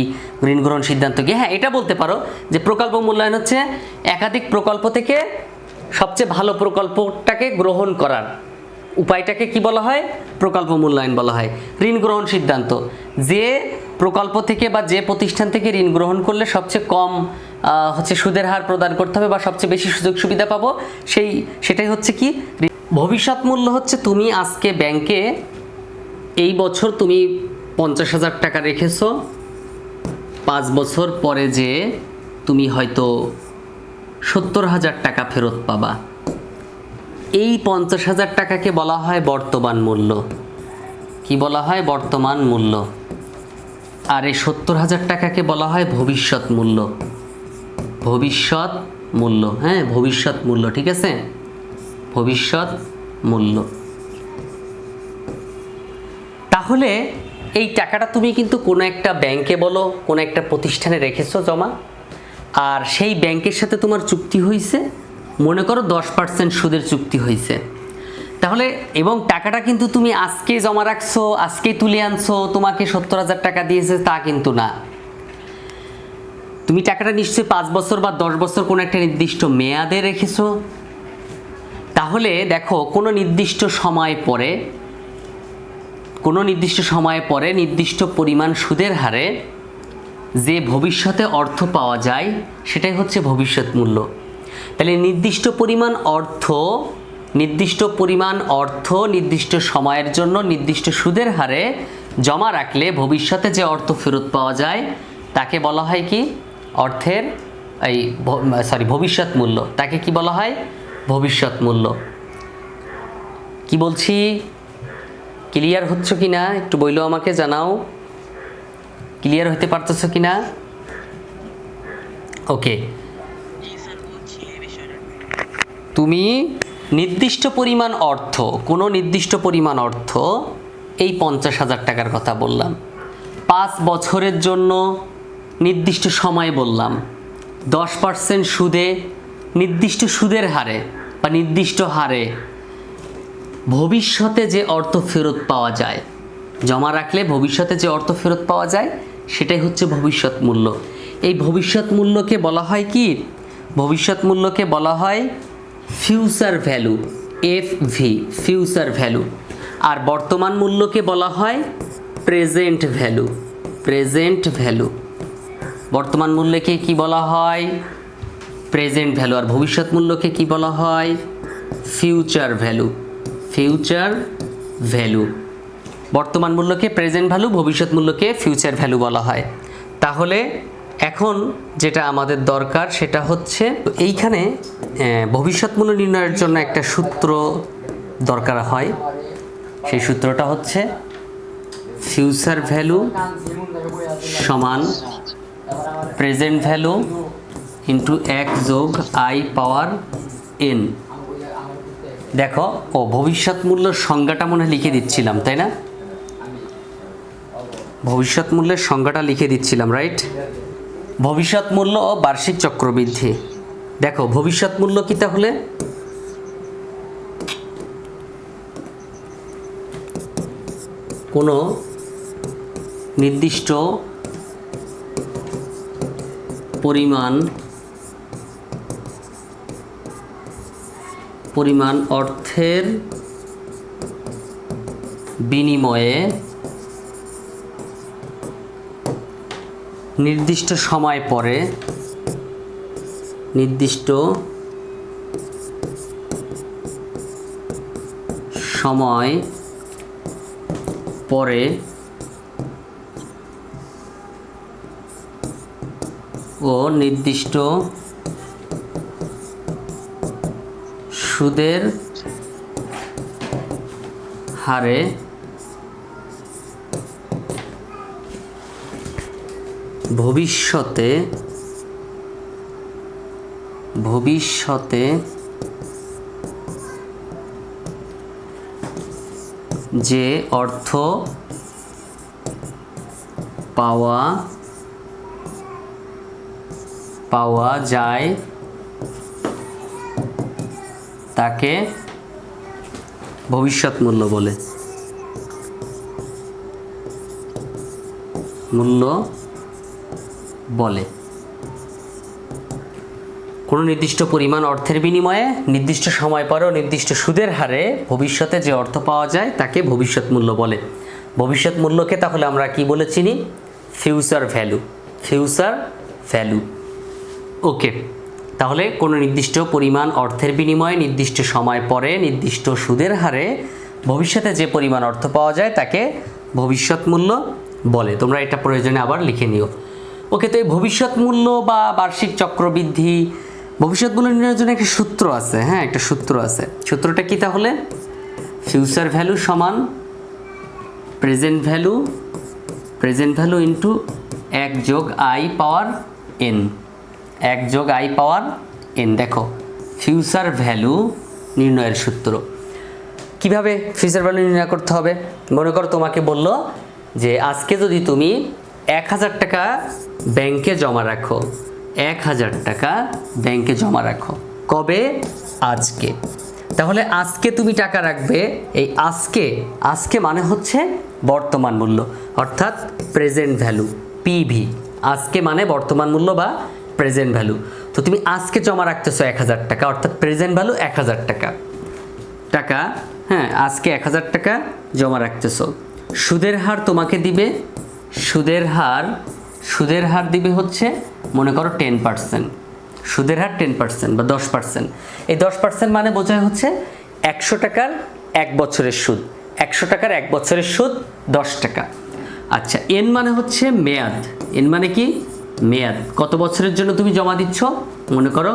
ঋণ গ্রহণ সিদ্ধান্ত কি। হ্যাঁ এটা বলতে পারো যে প্রকল্প মূল্যায়ন হচ্ছে একাধিক প্রকল্প থেকে সবচেয়ে ভালো প্রকল্পটাকে গ্রহণ করার উপায়টাকে কি বলা হয়, প্রকল্প মূল্যায়ন বলা হয়। ঋণ গ্রহণ সিদ্ধান্ত, যে প্রকল্প থেকে বা যে প্রতিষ্ঠান থেকে ঋণ গ্রহণ করলে সবচেয়ে কম হচ্ছে সুদের হার প্রদান করতে হবে বা সবচেয়ে বেশি সুযোগ সুবিধা পাবো, সেটাই হচ্ছে কি ভবিষ্যৎ মূল্য। হচ্ছে তুমি আজকে ব্যাংকে এই বছর তুমি 50,000 টাকা রেখেছো, 5 বছর পরে যে তুমি হয়তো 70,000 টাকা ফেরত পাবা। এই 50,000 টাকাকে বলা হয় বর্তমান মূল্য। কি বলা হয়, বর্তমান মূল্য। আর এই 70,000 টাকাকে বলা হয় ভবিষ্যৎ মূল্য। ভবিষ্যৎ মূল্য, হ্যাঁ ভবিষ্যৎ মূল্য, ঠিক আছে, ভবিষ্যৎ মূল্য। তাহলে এই টাকাটা তুমি কিন্তু কোনো একটা ব্যাংকে বলো, কোনো একটা প্রতিষ্ঠানে রেখেছো জমা, আর সেই ব্যাংকের সাথে তোমার চুক্তি হয়েছে, মনে করো 10% সুদের চুক্তি হয়েছে। তাহলে এবং টাকাটা কিন্তু তুমি আজকে জমা রাখছো, আজকেই তুলে আনছো, তোমাকে 70,000 টাকা দিয়েছে তা কিন্তু না। তুমি টাকাটা নিশ্চয়ই 5 বছর বা 10 বছর কোনো একটা নির্দিষ্ট মেয়াদে রেখেছো। তাহলে দেখো কোনো নির্দিষ্ট সময় পরে নির্দিষ্ট পরিমাণ সুদের হারে যে ভবিষ্যতে অর্থ পাওয়া যায় সেটাই হচ্ছে ভবিষ্যৎ মূল্য। তাহলে নির্দিষ্ট পরিমাণ অর্থ নির্দিষ্ট সময়ের জন্য নির্দিষ্ট সুদের হারে জমা রাখলে ভবিষ্যতে যে অর্থ ফেরত পাওয়া যায় তাকে বলা হয় কি, অর্থের ভবিষ্যৎ মূল্য। তাকে কি বলা হয়, ভবিষ্যৎ মূল্য। কি বলছি ক্লিয়ার হচ্ছে কি না একটু বইলো, আমাকে জানাও ক্লিয়ার হতে পারতেছো কি না। ওকে, তুমি নির্দিষ্ট পরিমাণ অর্থ, কোনো নির্দিষ্ট পরিমাণ অর্থ, এই 50,000 টাকার কথা বললাম, 5 বছরের জন্য নির্দিষ্ট সময় বললাম, 10% সুদে, নির্দিষ্ট সুদের হারে বা নির্দিষ্ট হারে ভবিষ্যতে যে অর্থ ফেরত পাওয়া যায়, জমা রাখলে ভবিষ্যতে যে অর্থ ফেরত পাওয়া যায় সেটাই হচ্ছে ভবিষ্যৎ মূল্য। এই ভবিষ্যৎ মূল্যকে বলা হয় কি, ভবিষ্যৎ মূল্যকে বলা হয় future value, FV, future value. আর বর্তমান মূল্যকে বলা হয় প্রেজেন্ট ভ্যালু, প্রেজেন্ট ভ্যালু। বর্তমান মূল্যকে কি বলা হয়, প্রেজেন্ট ভ্যালু। আর ভবিষ্যৎ মূল্যকে কি বলা হয়, ফিউচার ভ্যালু, ফিউচার ভ্যালু। বর্তমান মূল্যকে প্রেজেন্ট ভ্যালু, ভবিষ্যৎ মূল্যকে ফিউচার ভ্যালু বলা হয়। তাহলে এখন যেটা আমাদের দরকার সেটা হচ্ছে এইখানে ভবিষ্যৎ মূল্য নির্ণয়ের জন্য একটা সূত্র দরকার হয়। সেই সূত্রটা হচ্ছে ফিউচার ভ্যালু সমান প্রেজেন্ট ভ্যালু ইন্টু 1+i⁴n। দেখো ভবিষ্যৎ মূল্যের সংজ্ঞাটা মনে লিখে দিচ্ছিলাম, তাই না, ভবিষ্যৎ মূল্যের সংজ্ঞাটা লিখে দিচ্ছিলাম, রাইট। ভবিষ্যৎ মূল্য ও বার্ষিক চক্রবৃদ্ধি। দেখো ভবিষ্যৎ মূল্য কি, তাহলে কোনো নির্দিষ্ট পরিমাণ অর্থের বিনিময়ে নির্দিষ্ট সময় পরে ও নির্দিষ্ট সুদের হারে ভবিষ্যতে যে অর্থ পাওয়া যায় তাকে ভবিষ্যৎ মূল্য বলে। কোনো নির্দিষ্ট পরিমাণ অর্থের বিনিময়ে নির্দিষ্ট সময় পরেও নির্দিষ্ট সুদের হারে ভবিষ্যতে যে অর্থ পাওয়া যায় তাকে ভবিষ্যৎ মূল্য বলে। ভবিষ্যৎ মূল্যকে তাহলে আমরা কি বলে চিনি? Future value. ওকে, তাহলে কোনো নির্দিষ্ট পরিমাণ অর্থের বিনিময়ে নির্দিষ্ট সময় পরে নির্দিষ্ট সুদের হারে ভবিষ্যতে যে পরিমাণ অর্থ পাওয়া যায় তাকে ভবিষ্যৎ মূল্য বলে। তোমরা এটা প্রয়োজনে আবার লিখে নিও। ওকে, তো এই ভবিষ্যৎ মূল্য বা বার্ষিক চক্রবৃদ্ধি, ভবিষ্যৎ মূল্য নির্ণয়ের জন্য একটা সূত্র আছে। হ্যাঁ, একটা সূত্র আছে। সূত্রটা কি তাহলে? ফিউচার ভ্যালু সমান প্রেজেন্ট ভ্যালু ইন্টু 1+i পাওয়ার n। দেখো, ফিউচার ভ্যালু নির্ণয়ের সূত্র। কিভাবে ফিউচার ভ্যালু নির্ণয় করতে হবে? মনে করো তোমাকে বলল যে আজকে যদি তুমি 1000 টাকা ব্যাংকে জমা রাখো, 1000 টাকা ব্যাংকে জমা রাখো। কবে? আজকে। তাহলে আজকে তুমি টাকা রাখবে। এই আজকে মানে হচ্ছে বর্তমান মূল্য, অর্থাৎ প্রেজেন্ট ভ্যালু, পিভি। আজকে মানে বর্তমান মূল্য বা প্রেজেন্ট ভ্যালু। তো তুমি আজকে জমা রাখতেছো 1000 টাকা, অর্থাৎ প্রেজেন্ট ভ্যালু 1000 টাকা। হ্যাঁ, আজকে 1000 টাকা জমা রাখতেছো। সুদের হার তোমাকে দিবে, সুদের হার দিবে হচ্ছে মনে করো 10%। সুদের হার 10% বা 10%। এই 10% মানে বোঝায় হচ্ছে 100 টাকার 1 বছরের সুদ। 100 টাকার 1 বছরের সুদ 10 টাকা। আচ্ছা, এন মানে হচ্ছে মেয়াদ। এন মানে কি? মেয়াদ। কত বছরের জন্য তুমি জমা দিচ্ছ? মনে করো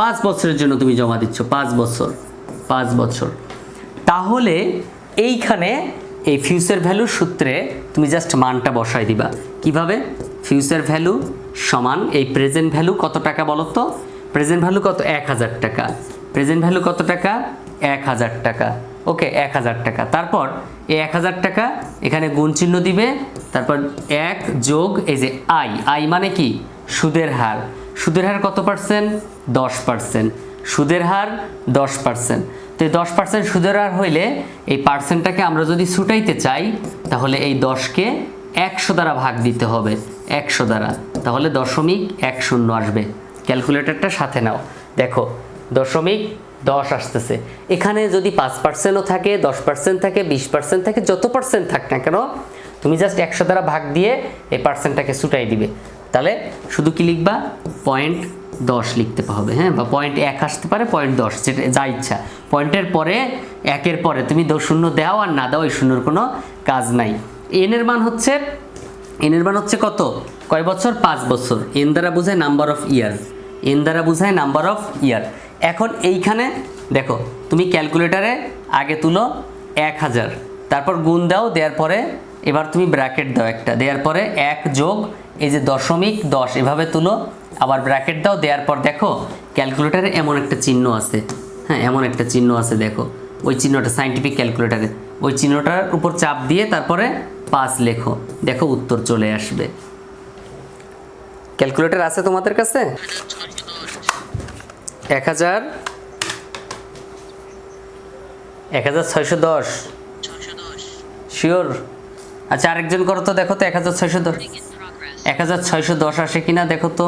5 বছরের জন্য তুমি জমা দিচ্ছ। 5 বছর। তাহলে এইখানে এই ফিউচার ভ্যালু সূত্রে তুমি জাস্ট মানটা বসাই দিবা। কিভাবে? ফিউচার ভ্যালু সমান এই প্রেজেন্ট ভ্যালু কত টাকা বলো তো? প্রেজেন্ট ভ্যালু কত? 1000 টাকা। প্রেজেন্ট ভ্যালু কত টাকা? 1000 টাকা। ওকে, 1000 টাকা। তারপর এই 1000 টাকা এখানে গুণ চিহ্ন দিবে, তারপর 1 যোগ এই যে আই মানে কি? সুদের হার। সুদের হার কত পার্সেন্ট? 10%। সুদের হার 10%। তো এই 10% সুদের হার হইলে এই পার্সেন্টটাকে আমরা যদি ছুটাইতে চাই তাহলে এই 10কে 100 দ্বারা ভাগ দিতে হবে। 100 দ্বারা, তাহলে 0.10 আসবে। ক্যালকুলেটরটা সাথে নাও। দেখো 0.10 আসতেছে। এখানে যদি 5%ও থাকে, 10% থাকে, 20% থাকে, যত পার্সেন্ট থাক না কেন, তুমি জাস্ট 100 দ্বারা ভাগ দিয়ে এই পার্সেন্টটাকে ছুটাই দিবে। তাহলে শুধু কি লিখবা? 0.10 লিখতে হবে। হ্যাঁ, বা 0.1 আসতে পারে, 0.10, যেটা যা ইচ্ছা। পয়েন্টের পরে 1-এর পরে তুমি শূন্য দাও আর না দাও, এই শূন্যর কোনো কাজ নাই। এন এর মান হচ্ছে কত? কয় বছর? 5 বছর। এন দ্বারা বোঝায় নাম্বার অফ ইয়ার। এখন এইখানে দেখো, তুমি ক্যালকুলেটারে আগে তুলো 1000, তারপর গুণ দাও, দেওয়ার পরে এবার তুমি ব্র্যাকেট দাও একটা, দেওয়ার পরে 1 যোগ এই যে 0.10 এভাবে তুলো, আবার ব্র্যাকেট দাও, দেওয়ার পর দেখো ক্যালকুলেটারে এমন একটা চিহ্ন আছে। হ্যাঁ, এমন একটা চিহ্ন আছে, দেখো ওই চিহ্নটা সায়েন্টিফিক ক্যালকুলেটারে, ওই চিহ্নটার উপর চাপ দিয়ে তারপরে 5 লেখো, দেখো উত্তর চলে আসবে। ক্যালকুলেটর আছে তোমাদের কাছে? 1610 শিওর? আচ্ছা, আরেকজন করো তো, দেখো তো 1610 আসে কিনা দেখো তো।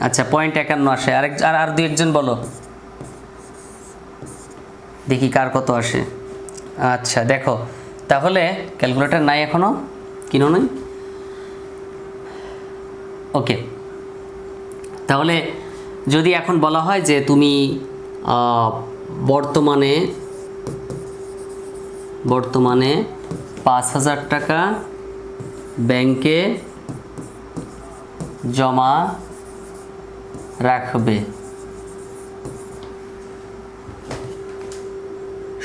আচ্ছা, 0.51 আসে। আর 2-1 বলো দেখি কার কত আসে। আচ্ছা, দেখো তাহলে ক্যালকুলেটর নাই এখনো, কিনো নাই? ওকে, তাহলে যদি এখন বলা হয় যে তুমি বর্তমানে 5000 টাকা ব্যাংকে জমা রাখবে,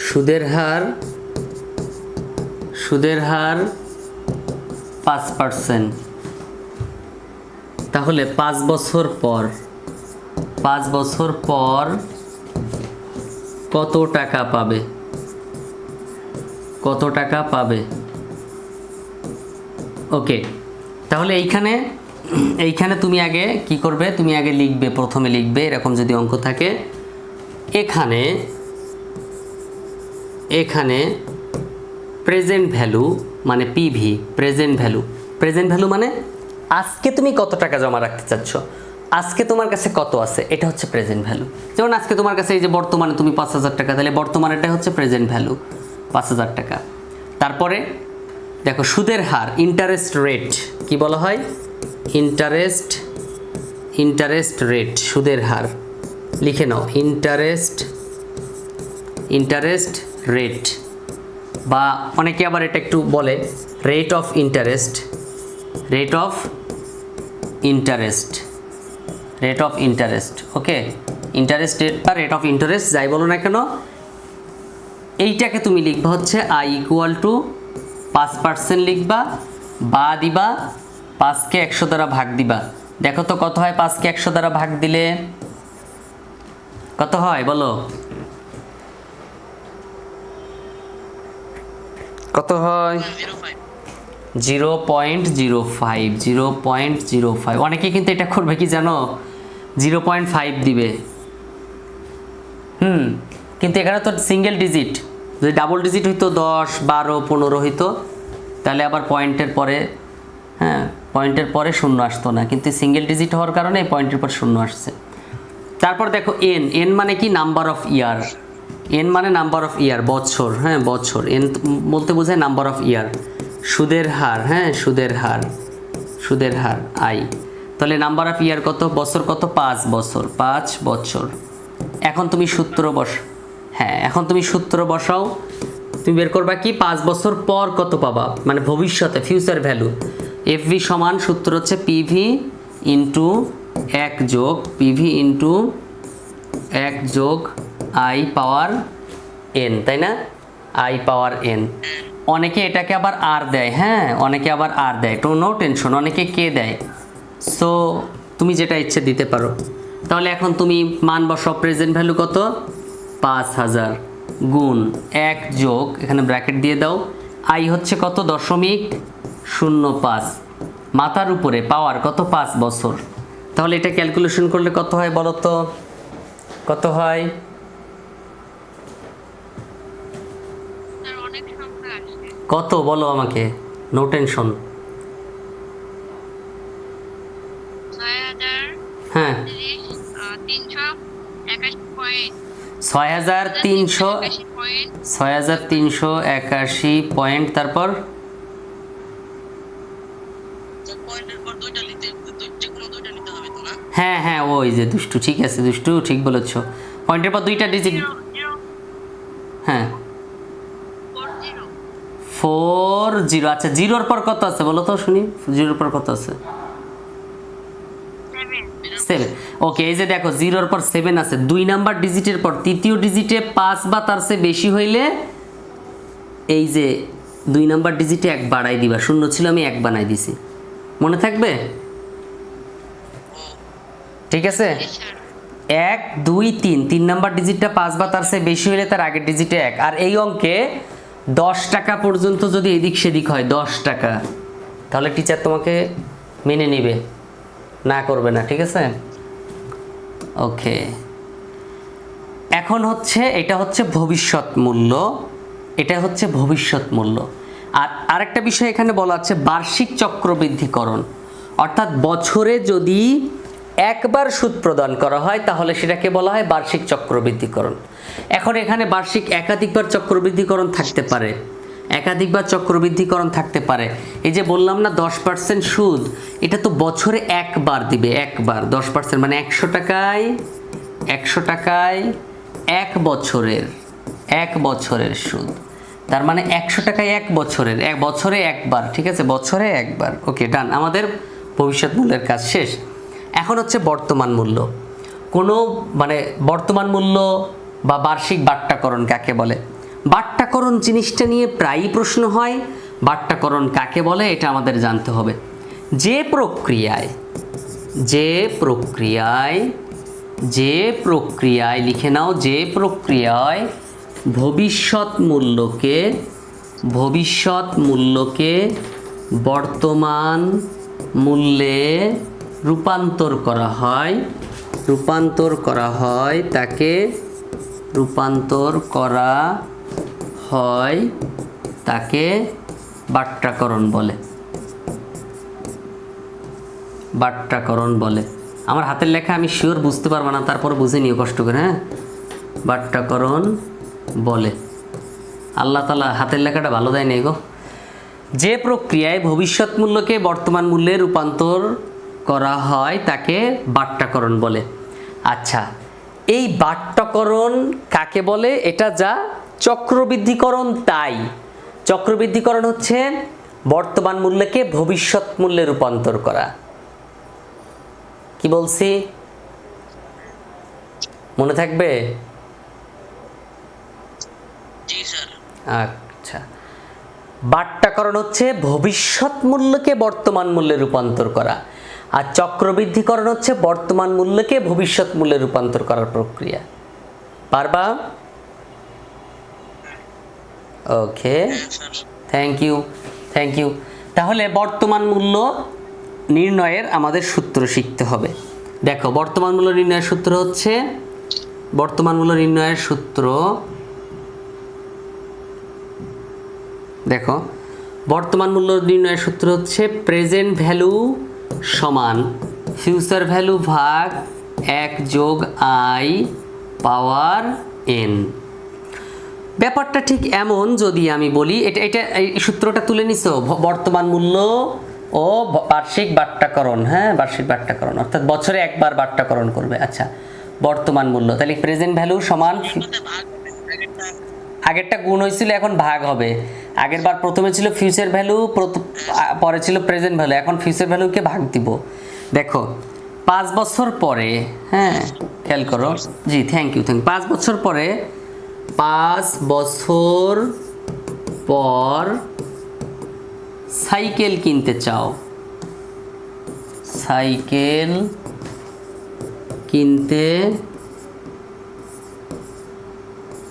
সুদের হার সুদের হার 5%, তাহলে 5 বছর পর কত টাকা পাবে? কত টাকা পাবে? ওকে, তাহলে এইখানে তুমি আগে কি করবে? তুমি আগে লিখবে, প্রথমে লিখবে এরকম যদি অঙ্ক থাকে, এখানে প্রেজেন্ট ভ্যালু মানে পিভি, প্রেজেন্ট ভ্যালু মানে আজকে তুমি কত টাকা জমা রাখতে চাচ্ছ, আজকে তোমার কাছে কত আছে, এটা হচ্ছে প্রেজেন্ট ভ্যালু। যেমন আজকে তোমার কাছে এই যে বর্তমানে তুমি 5,000 টাকা, তাহলে বর্তমানেটা হচ্ছে প্রেজেন্ট ভ্যালু 5,000 টাকা। তারপরে দেখো সুদের হার, ইন্টারেস্ট রেট কি বলা হয়? ইন্টারেস্ট রেট, সুদের হার লিখে নাও, ইন্টারেস্ট রেট, বা অনেকে আবার এটা একটু বলে rate of interest, okay, interest rate বা রেট অফ ইন্টারেস্ট যাই বলো না কেন, এইটাকে তুমি লিখবা হচ্ছে I = 5% লিখবা, বা দিবা 5কে 100 দ্বারা ভাগ দিবা। দেখো তো কত হয় 5কে 100 দ্বারা ভাগ দিলে? কত হয় বলো? কত হয়? 0.05। অনেকে কিন্তু এটা করবে কি জানো, 0.5 দিবে। কিন্তু এখানে তো সিঙ্গেল ডিজিট, যদি ডাবল ডিজিট হইতো 10, 12, 15 হইতো, তাহলে আবার পয়েন্টের পরে শূন্য আসতো না, কিন্তু সিঙ্গেল ডিজিট হওয়ার কারণে পয়েন্টের পর শূন্য আসছে। তারপর দেখো এন মানে কি? Number of year. এন মানে নাম্বার অফ ইয়ার, বছর, বছর। এন বলতে বোঝায় নাম্বার অফ ইয়ার। সুদের হার, সুদের হার আই, তাহলে নাম্বার অফ ইয়ার কত? বছর কত? 5 বছর। এখন তুমি সূত্র বসাও, তুমি বের করবা কি? 5 বছর পর কত পাবা, মানে ভবিষ্যতে, ফিউচার ভ্যালু। এফভি সমান সূত্র হচ্ছে পিভি ইন্টু 1 যোগ আই পাওয়ার এন, তাই না? I power N. অনেকে এটাকে আবার আর দেয়, অনেকে আবার আর দেয়, নো টেনশন, অনেকে কে দেয়। সো তুমি যেটা ইচ্ছে দিতে পারো। তাহলে এখন তুমি মান বসাও, প্রেজেন্ট ভ্যালু কত? 5,000 গুণ 1 যোগ, এখানে ব্র্যাকেট দিয়ে দাও, আই হচ্ছে কত? 0.05, মাথার উপরে পাওয়ার কত? 5 বছর। তাহলে এটা ক্যালকুলেশন করলে কত হয় বলো তো? কত হয়? কত বলো আমাকে, নো টেনশন। 6,381 পয়েন্ট, তারপর ওই যে দুষ্টু, ঠিক আছে দুষ্টু, ঠিক বলেছ, পয়েন্টের পর 2টা ডিজিট। 40। আচ্ছা, জিরোর পর কত আছে বলো তো শুনি? জিরোর পর কত আছে? 7। ওকে, এই যে দেখো 0-র পর 7 আছে। 2 নাম্বার ডিজিটের পর তৃতীয় ডিজিটে 5 বা তার চেয়ে বেশি হইলে এই যে 2 নাম্বার ডিজিটে 1 বাড়াই দিবা, শূন্য ছিল আমি 1 বানাই দিছি, মনে থাকবে? ঠিক আছে, 1, 2, 3 নাম্বার ডিজিটটা 5 বা তার চেয়ে বেশি হইলে তার আগের ডিজিটে 1। আর এই অঙ্কে 10 টাকা পর্যন্ত যদি এদিক সেদিক হয়, 10 টাকা, তাহলে টিচার তোমাকে মেনে নেবে, না করবে না, ঠিক আছে? ওকে, এখন এটা হচ্ছে ভবিষ্যৎ মূল্য। আর আরেকটা বিষয় এখানে বলা আছে বার্ষিক চক্রবৃদ্ধিকরণ, অর্থাৎ বছরে যদি একবার সুদ প্রদান করা হয় তাহলে সেটাকে বলা হয় বার্ষিক চক্রবৃদ্ধিকরণ। এখন এখানে বার্ষিক একাধিকবার চক্রবৃদ্ধিকরণ থাকতে পারে। এই যে বললাম না 10% সুদ, এটা তো বছরে একবার দিবে, একবার 10%, মানে 100 টাকায় 1 বছরের সুদ। তার মানে 100 টাকায় 1 বছরে একবার, ঠিক আছে, বছরে একবার। ওকে, ডান, আমাদের ভবিষ্যৎ মূল্যের কাজ শেষ। এখন হচ্ছে বর্তমান মূল্য। বর্তমান মূল্য বা বার্ষিক বাট্টাকরণ কাকে বলে? বাট্টাকরণ জিনিসটা নিয়ে প্রায়ই প্রশ্ন হয়। বাট্টাকরণ কাকে বলে এটা আমাদের জানতে হবে। যে প্রক্রিয়ায় লিখে নাও, যে প্রক্রিয়ায় ভবিষ্যৎ মূল্যকে বর্তমান মূল্যে রূপান্তর করা হয় তাকে বাট্টাকরণ বলে। আমার হাতের লেখা আমি শিওর বুঝতে পারবো না, তারপর বুঝে নিও কষ্ট করে, হ্যাঁ। বাট্টাকরণ বলে। আল্লাহ তাআলা হাতের লেখাটা ভালো দেয় নাই গো। যে প্রক্রিয়ায় ভবিষ্যৎ মূল্যকে বর্তমান মূল্যে রূপান্তর করা হয় তাকে বাট্টাকরণ বলে। আচ্ছা, এই বাট্টাকরণ কাকে বলে? এটা যা চক্রবৃদ্ধিকরণ তাই। চক্রবৃদ্ধিকরণ হচ্ছে বর্তমান মূল্যকে ভবিষ্যৎ মূল্যে রূপান্তর করা। কি বলছি মনে থাকবে? জি স্যার। আচ্ছা, বাট্টাকরণ হচ্ছে ভবিষ্যৎ মূল্যকে বর্তমান মূল্যে রূপান্তর করা, আর চক্রবৃদ্ধিকরণ হচ্ছে বর্তমান মূল্যকে ভবিষ্যৎ মূল্যে রূপান্তর করার প্রক্রিয়া। পারবা? ওকে, থ্যাংক ইউ। তাহলে বর্তমান মূল্য নির্ণয়ের আমাদের সূত্র শিখতে হবে। দেখো, বর্তমান মূল্য নির্ণয়ের সূত্র হচ্ছে, দেখো বর্তমান মূল্য নির্ণয়ের সূত্র হচ্ছে প্রেজেন্ট ভ্যালু সমান ফিউচার ভ্যালু ভাগ 1 যোগ i পাওয়ার n। ব্যাপারটা ঠিক এমন, যদি আমি বলি এটা এই সূত্রটা তুলে নিছো, বর্তমান মূল্য ও বার্ষিক বাট্টাকরণ, হ্যাঁ, বার্ষিক বাট্টাকরণ অর্থাৎ বছরে একবার বাট্টাকরণ করবে। আচ্ছা, বর্তমান মূল্য, তাহলে প্রেজেন্ট ভ্যালু সমান, আগেরটা গুণ হয়েছিল এখন ভাগ হবে। আগের বার প্রথমে ছিল ফিউচার ভ্যালু, পরে ছিল প্রেজেন্ট ভ্যালু, এখন ফিউচার ভ্যালুকে ভাগ দিব। দেখো 5 বছর পরে, হ্যাঁ খেয়াল করো, জি থ্যাংক ইউ। 5 বছর পরে, 5 বছর পর সাইকেল কিনতে চাও, সাইকেল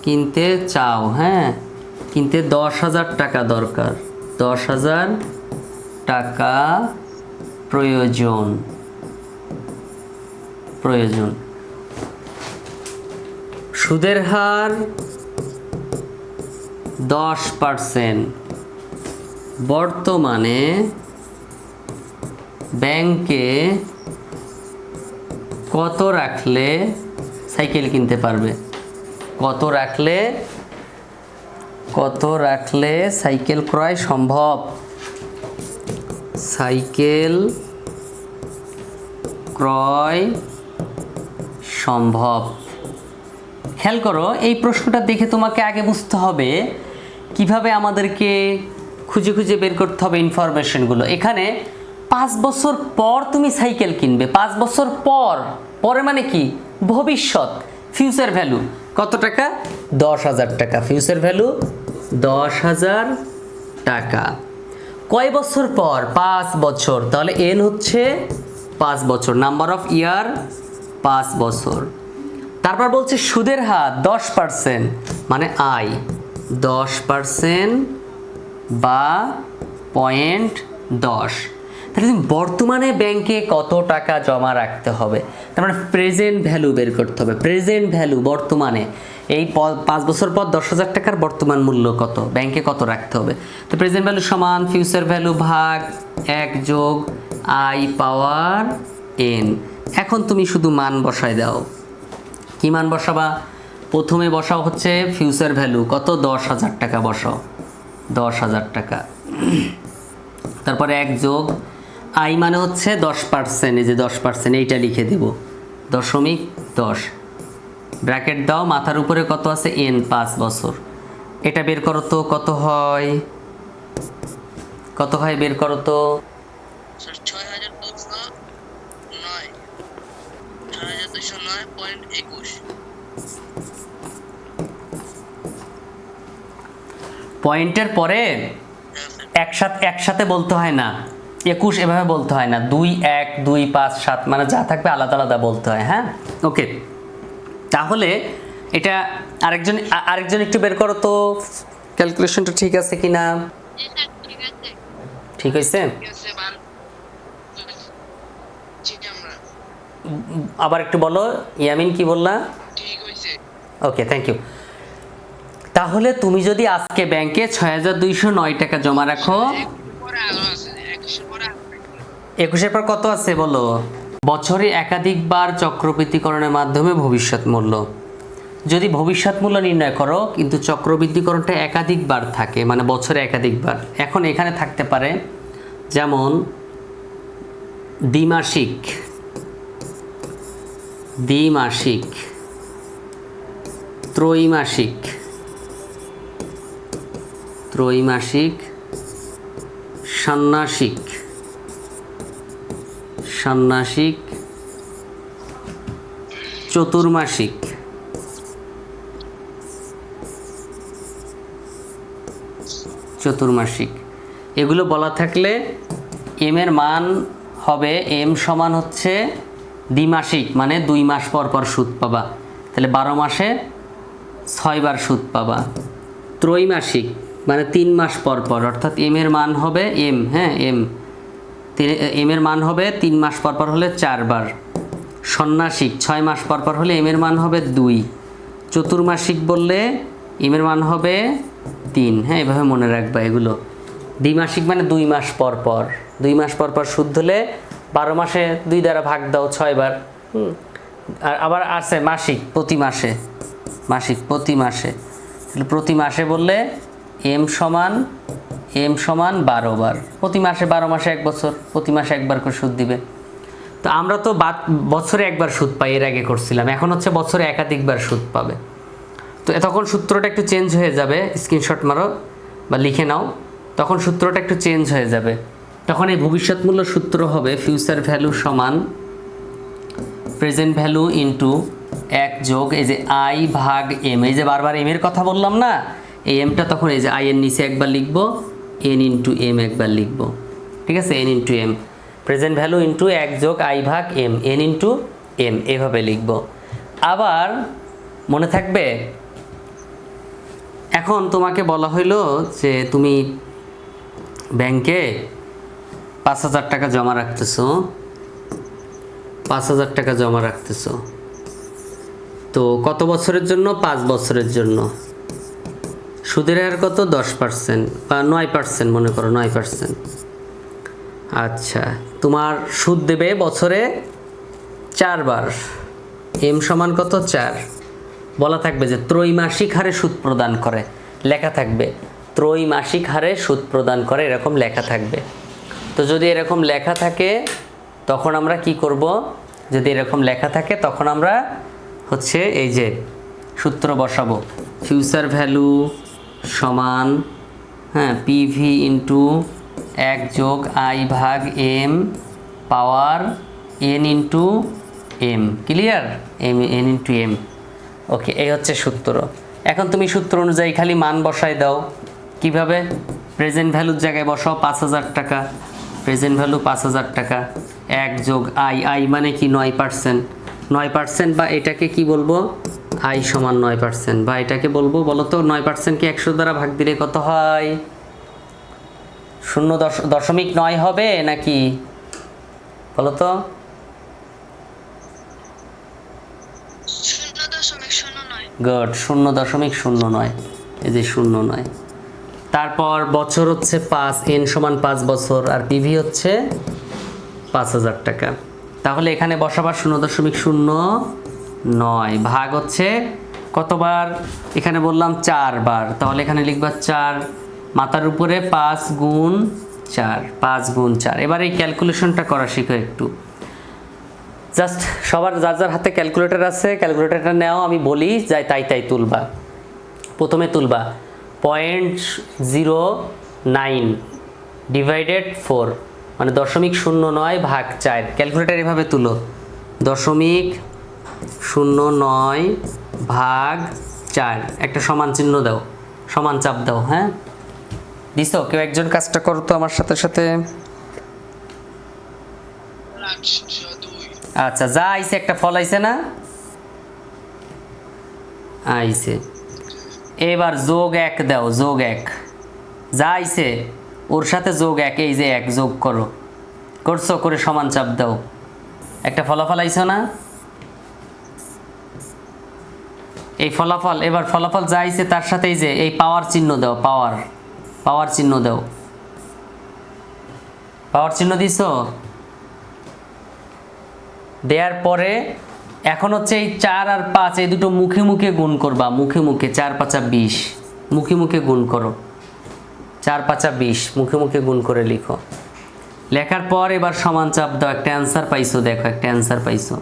কিনতে চাও, হ্যাঁ, কিনতে 10,000 টাকা দরকার, 10,000 টাকা প্রয়োজন। সুদের হার 10%। বর্তমানে ব্যাংকে কত রাখলে সাইকেল কিনতে পারবে? কত রাখলে সাইকেল ক্রয় সম্ভব? সাইকেল ক্রয় সম্ভব। খেয়াল করো, এই প্রশ্নটা দেখে তোমাকে আগে বুঝতে হবে কিভাবে আমাদেরকে খুঁজে খুঁজে বের করতে হবে ইনফরমেশনগুলো। এখানে 5 বছর পর তুমি সাইকেল কিনবে, 5 বছর পরে মানে কি? ভবিষ্যৎ, ফিউচার ভ্যালু কত টাকা? 10,000 টাকা। ফিউচার ভ্যালু 10,000 টাকা। কয় বছর পর? 5 বছর। তাহলে এন হচ্ছে 5 বছর, নাম্বার অফ ইয়ার 5 বছর। তারপর বলছে সুদের হার 10%, মানে আই 10% বা 0.10। তাহলে বর্তমানে ব্যাংকে কত টাকা জমা রাখতে হবে? তার মানে প্রেজেন্ট ভ্যালু বের করতে হবে। প্রেজেন্ট ভ্যালু বর্তমানে, এই 5 বছর পর 10,000 টাকার বর্তমান মূল্য কত, ব্যাংকে কত রাখতে হবে। তো প্রেজেন্ট ভ্যালু সমান ফিউচার ভ্যালু ভাগ 1 যোগ i পাওয়ার n। এখন তুমি শুধু মান বসায় দাও। কি মান বসাবা? প্রথমে বসাও হচ্ছে ফিউচার ভ্যালু কত, 10,000 টাকা বসাও, 10,000 টাকা। তারপরে 1 যোগ i মানে হচ্ছে 10%, এই যে 10%, এইটা লিখে দেব 0.10। ব্র্যাকেট দাও, মাথার উপরে কত আছে? n, 5 বছর। এটা বের করো তো কত হয়, বের করো তো। 6,209.21। পয়েন্টের পরে একসাথে বলতে হয় না, 21 এভাবে বলতে হয় না, 2 1 2 5 7 মানে যা থাকবে আলাদা আলাদা বলতে হয়। হ্যাঁ, ওকে। তাহলে এটা আরেকজন একটু বের করো তো, ক্যালকুলেশনটা ঠিক আছে কিনা। জি স্যার, ঠিক আছে। ঠিক হয়েছে? আবার একটু বলো ইয়ামিন, কি বললা? ওকে, থ্যাংক ইউ। তাহলে তুমি যদি আজকে ব্যাংকে ৬,২০৯ টাকা জমা রাখো, 21-এর পর কত আছে বলো? বছরে একাধিকবার চক্রবৃদ্ধিকরণের মাধ্যমে ভবিষ্যৎ মূল্য। যদি ভবিষ্যৎ মূল্য নির্ণয় করো কিন্তু চক্রবৃদ্ধিকরণটা একাধিকবার থাকে, মানে বছরে একাধিকবার, এখন এখানে থাকতে পারে যেমন দ্বিমাসিক, ত্রৈমাসিক, ষান্মাসিক, চতুর্মাসিক, এগুলো বলা থাকলে এম এর মান হবে, এম সমান হচ্ছে দ্বিমাসিক মানে 2 মাস পর পর সুদ পাবা, তাহলে 12 মাসে 6 বার সুদ পাবা। ত্রৈমাসিক মানে 3 মাস পর পর, অর্থাৎ এম এর মান হবে এম এর মান হবে 3 মাস পর পর হলে 4 বার। ষান্মাসিক 6 মাস পর পর হলে এম এর মান হবে 2। চতুর্মাসিক বললে এম এর মান হবে 3। হ্যাঁ, এভাবে মনে রাখবা এগুলো। দ্বিমাসিক মানে 2 মাস পর পর, 2 মাস পর পর সুদ হলে 12 মাসে 2 দ্বারা ভাগ দাও, 6 বার। আর আবার আছে মাসিক, প্রতি মাসে, প্রতি মাসে বললে এম সমান 12 বার, প্রতি মাসে 12 মাসে 1 বছর, প্রতি মাসে 1 বার করে সুদ দিবে। তো আমরা তো বছরে 1 বার সুদ পাই, এর আগে করছিলাম, এখন হচ্ছে বছরে একাধিকবার সুদ পাবে। তো তখন সূত্রটা একটু চেঞ্জ হয়ে যাবে, স্ক্রিনশট মারো বা লিখে নাও, তখন সূত্রটা একটু চেঞ্জ হয়ে যাবে। তখন এই ভবিষ্যৎ মূল্য সূত্র হবে ফিউচার ভ্যালু সমান প্রেজেন্ট ভ্যালু ইন্টু 1 যোগ এই যে আই ভাগ এম, এই যে বারবার এম এর কথা বললাম না, এই এমটা তখন এই যে আই এর নিচে একবার লিখবো, এন ইন্টু এম একবার লিখবো। ঠিক আছে, N into M, present value into 1 যোগ আই ভাগ এম, এন ইন্টু এম, এভাবে লিখবো। আবার মনে থাকবে, এখন তোমাকে বলা হইলো যে তুমি ব্যাংকে 5,000 টাকা জমা রাখতেছো, 5,000 টাকা জমা রাখতেছো, তো কত বছরের জন্য? 5 বছরের জন্য। সুদের হার কত? 10% বা 9% মনে করো, 9%। আচ্ছা, তোমার সুদ দেবে বছরে 4 বার, এম সমান কত? 4। বলা থাকবে যে ত্রৈমাসিক হারে সুদ প্রদান করে, লেখা থাকবে ত্রৈমাসিক হারে সুদ প্রদান করে, এরকম লেখা থাকবে। তো যদি এরকম লেখা থাকে তখন আমরা কি করব? যদি এরকম লেখা থাকে তখন আমরা হচ্ছে এই যে সূত্র বসাবো, ফিউচার ভ্যালু সমান পিভি ইন্টু 1 যোগ আই ভাগ M power N into M. Clear? N into M. Okay, এই হচ্ছে সূত্র। এখন তুমি সূত্র অনুযায়ী খালি মান বসাই দাও। কিভাবে? প্রেজেন্ট ভ্যালুর জায়গায় বসাও 5,000 টাকা, প্রেজেন্ট ভ্যালু 5,000 টাকা, 1 যোগ আই মানে কি? 9%, 9% বা এটাকে কি বলবো? আই সমান 9%, বা এটাকে বলবো, বলো তো 9%কে 100 দ্বারা ভাগ দিলে কত হয়? 0.9 হবে নাকি বলো তো? 0.09। গুড, 0.09। এই যে 0.9। তারপর বছর হচ্ছে 5, এন সমান 5 বছর, আর পিভি হচ্ছে 5,000 টাকা। তাহলে এখানে বসাবার 0.09, ভাগ হচ্ছে কতবার? এখানে বললাম 4 বার, তাহলে এখানে লিখবা 4, মাথার উপরে 5 গুণ 4, 5 গুণ 4। এবার এই ক্যালকুলেশনটা করা শিখো একটু। জাস্ট সবার যার যার হাতে ক্যালকুলেটর আছে, ক্যালকুলেটরটা নাও, আমি বলি যাই তাই তুলবা। প্রথমে তুলবা 0.09 ডিভাইডেড 4 মানে 0.09 ভাগ 4। ক্যালকুলেটর এভাবে তুলো, 0.09 ভাগ 4, একটা সমান চিহ্ন দাও, সমান চাপ দাও। হ্যাঁ, দিছো? কেউ একজন কাজটা করো তো আমার সাথে সাথে। আচ্ছা, যা আইছে একটা ফল আইছে না? আইছে। এবার যোগ 1 দাও, যোগ 1। যা আইছে ওর সাথে যোগ 1, এই যে 1 যোগ করো। করছো? করে সমান চাপ দাও। একটা ফলাফল আইছো না? এই ফলাফল, এবার ফলাফল যা আইছে তার সাথে এই যে এই পাওয়ার চিহ্ন দাও, পাওয়ার চিহ্ন দাও। পাওয়ার চিহ্ন দিছো? দেওয়ার পরে এখন হচ্ছে এই 4 আর 5 এই দুটো মুখে মুখে গুণ করবা, মুখে মুখে। 4 5 20, মুখে মুখে গুণ করো। 4 5 20 মুখে মুখে গুণ করে লিখো। লেখার পর এবার সমান চাপ দাও। একটা অ্যান্সার পাইছো, দেখো একটা অ্যান্সার পাইছো।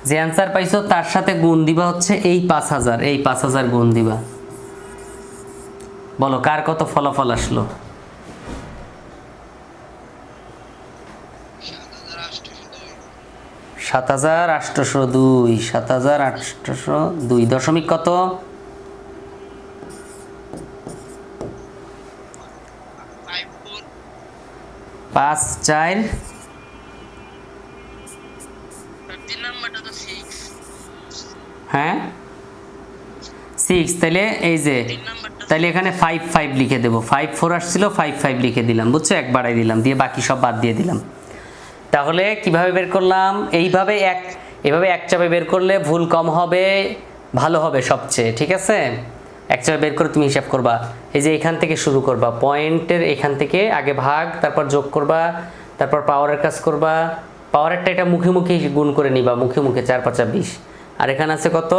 যে অ্যান্সার পাইছো তার সাথে গুণ দিবা হচ্ছে এই 5000, এই 5000 গুণ দিবা। বলো কার কত ফলাফল আসলো? 7802। 7802 দশমিক কত? 5 4। হ্যাঁ 6। তাহলে এই যে তাহলে এখানে 5 5 লিখে দেবো। 5 4 আসছিল, 5 5 লিখে দিলাম, বুঝছো? 1 বাড়াই দিলাম, দিয়ে বাকি সব বাদ দিয়ে দিলাম। তাহলে কিভাবে বের করলাম? এভাবে এক চাপে বের করলে ভুল কম হবে, ভালো হবে সবচেয়ে, ঠিক আছে? এক চাপে বের করে তুমি হিসাব করবা। এই যে এখান থেকে শুরু করবা, পয়েন্টের এখান থেকে আগে ভাগ, তারপর যোগ করবা, তারপর পাওয়ারের কাজ করবা। পাওয়ারেরটা এটা মুখে মুখে গুণ করে নিবা, মুখে মুখে। 4 5 20। আর এখানে আছে কত?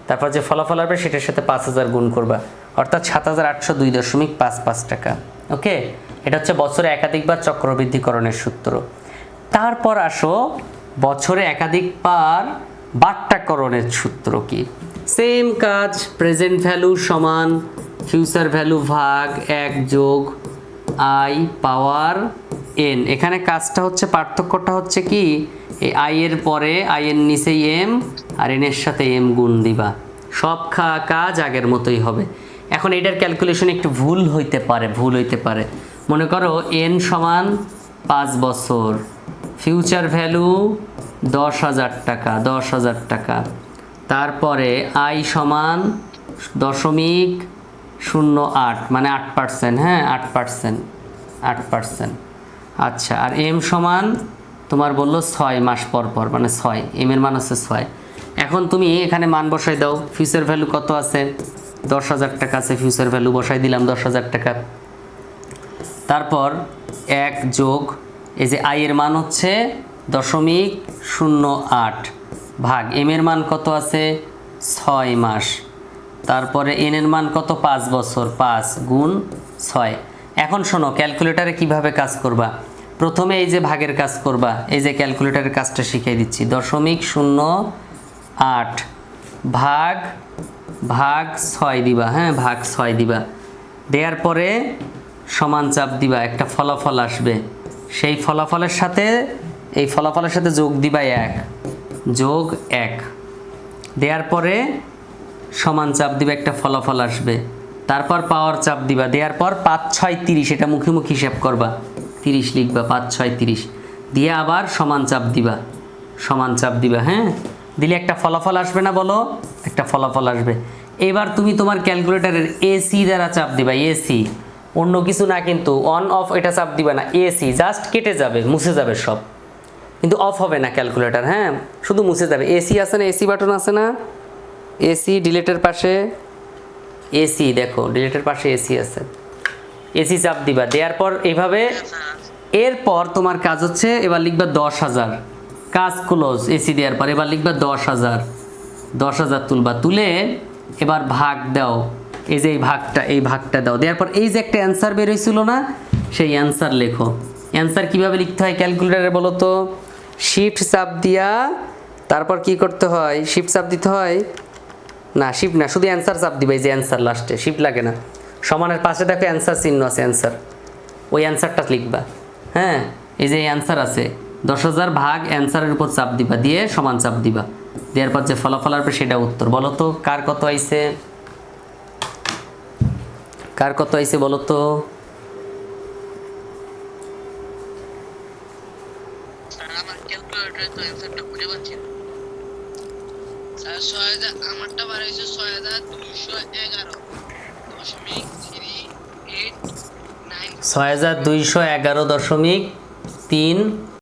তারপর যে ফলাফল আসবে সেটার সাথে 5000 গুণ করবা, অর্থাৎ 7802.55 টাকা। ওকে, এটা হচ্ছে বছরে একাধিকবার চক্রবৃদ্ধিকরণের সূত্র। তারপর আসো বছরে একাধিকবার বাট্টাকরণের সূত্র কি? সেম কাজ, প্রেজেন্ট ভ্যালু সমান ফিউচার ভ্যালু ভাগ 1 যোগ আই পাওয়ার এন। এখানে কাজটা হচ্ছে, পার্থক্যটা হচ্ছে কি, এই আই এর পরে আই এর নিচে এম আর এন এর সাথে এম গুণ দিবা। সব কাজ আগের মতোই হবে। এখন এটার ক্যালকুলেশন একটু ভুল হইতে পারে। মনে করো এন সমান 5 বছর, ফিউচার ভ্যালু 10,000 টাকা, 10,000 টাকা। তারপরে আই সমান 0.08 মানে 8%, হ্যাঁ 8%। আচ্ছা, আর এম সমান তোমার বললো 6 মাস পর পর, মানে 6, এম এর মান হচ্ছে 6। এখন তুমি এখানে মান বসাই দাও। ফিউচার ভ্যালু কত আছে? 10,000 টাকা আছে, ফিউচার ভ্যালু বসাই দিলাম 10,000 টাকা। তারপর 1 যোগ এই যে আই এর মান হচ্ছে 0.08 ভাগ এম এর মান কত আছে? 6 মাস। তারপরে এন এর মান কত? 5 বছর, 5 গুণ 6। এখন শোনো, ক্যালকুলেটারে কিভাবে কাজ করবা। প্রথমে এই যে ভাগের কাজ করবা, এই যে ক্যালকুলেটারের কাজটা শিখিয়ে দিচ্ছি। 0.08 ভাগ 6 দিবা, হ্যাঁ ভাগ 6 দিবা। দেওয়ার পরে সমান চাপ দিবা, একটা ফলাফল আসবে। সেই ফলাফলের সাথে এই ফলাফলের সাথে যোগ দিবা 1, যোগ 1। দেওয়ার পরে সমান চাপ দিবা, একটা ফলাফল আসবে। তারপর পাওয়ার চাপ দিবা, দেওয়ার পর 5 6 30, এটা মুখে মুখে হিসাব করবা, 30 লিখবা, 5 6 30 দিয়ে আবার সমান চাপ দিবা, হ্যাঁ। দিলে একটা ফলাফল আসবে না? বলো, একটা ফলাফল আসবে। এবার তুমি তোমার ক্যালকুলেটারের এসি দ্বারা চাপ দিবা, এসি, অন্য কিছু না, কিন্তু অন অফ এটা চাপ দিবা না, এসি। জাস্ট কেটে যাবে, মুছে যাবে সব, কিন্তু অফ হবে না ক্যালকুলেটার, হ্যাঁ শুধু মুছে যাবে। এসি আছে না, এসি বাটন আছে না, এসি ডিলেটের পাশে, এসি দেখো ডিলেটের পাশে এসি আছে, এসি চাপ দিবা। দেওয়ার পর এইভাবে, এরপর তোমার কাজ হচ্ছে এবার লিখবা 10,000, কাজ ক্লোজ। এসি দেওয়ার পর এবার লিখবা 10,000 তুলবা, তুলে এবার ভাগ দাও। এই যে এই ভাগটা দাও। দেওয়ার পর এই যে একটা অ্যান্সার বের হয়েছিল না, সেই অ্যান্সার লেখো। অ্যান্সার কিভাবে লিখতে হয় ক্যালকুলেটারে বলো তো? শিফট চাপ দিয়া তারপর কি করতে হয়? শিফট চাপ দিতে হয় না, শিফট না, শুধু অ্যান্সার চাপ দিবে। এই যে অ্যান্সার লাস্টে, শিফট লাগে না। সমানের পাশে দেখো অ্যান্সার চিহ্ন আছে, অ্যান্সার, ওই অ্যান্সারটা লিখবা, হ্যাঁ। এই যে অ্যান্সার আছে 10,000 ভাগ অ্যান্সারের উপর চাপ দিবা, দিয়ে সমান চাপ দিবা। দেওয়ার পর যে ফলাফল আসবে সেটা উত্তর। বলো তো কার কত আইছে? কার কত আইছে বলো তো? স্যার আমার ক্যালকুলেটরে তো অ্যান্সারটা খুঁজে পাচ্ছি না। স্যার ৬০০০ আমারটা বার হয়েছে ৬২11.38 6,211.38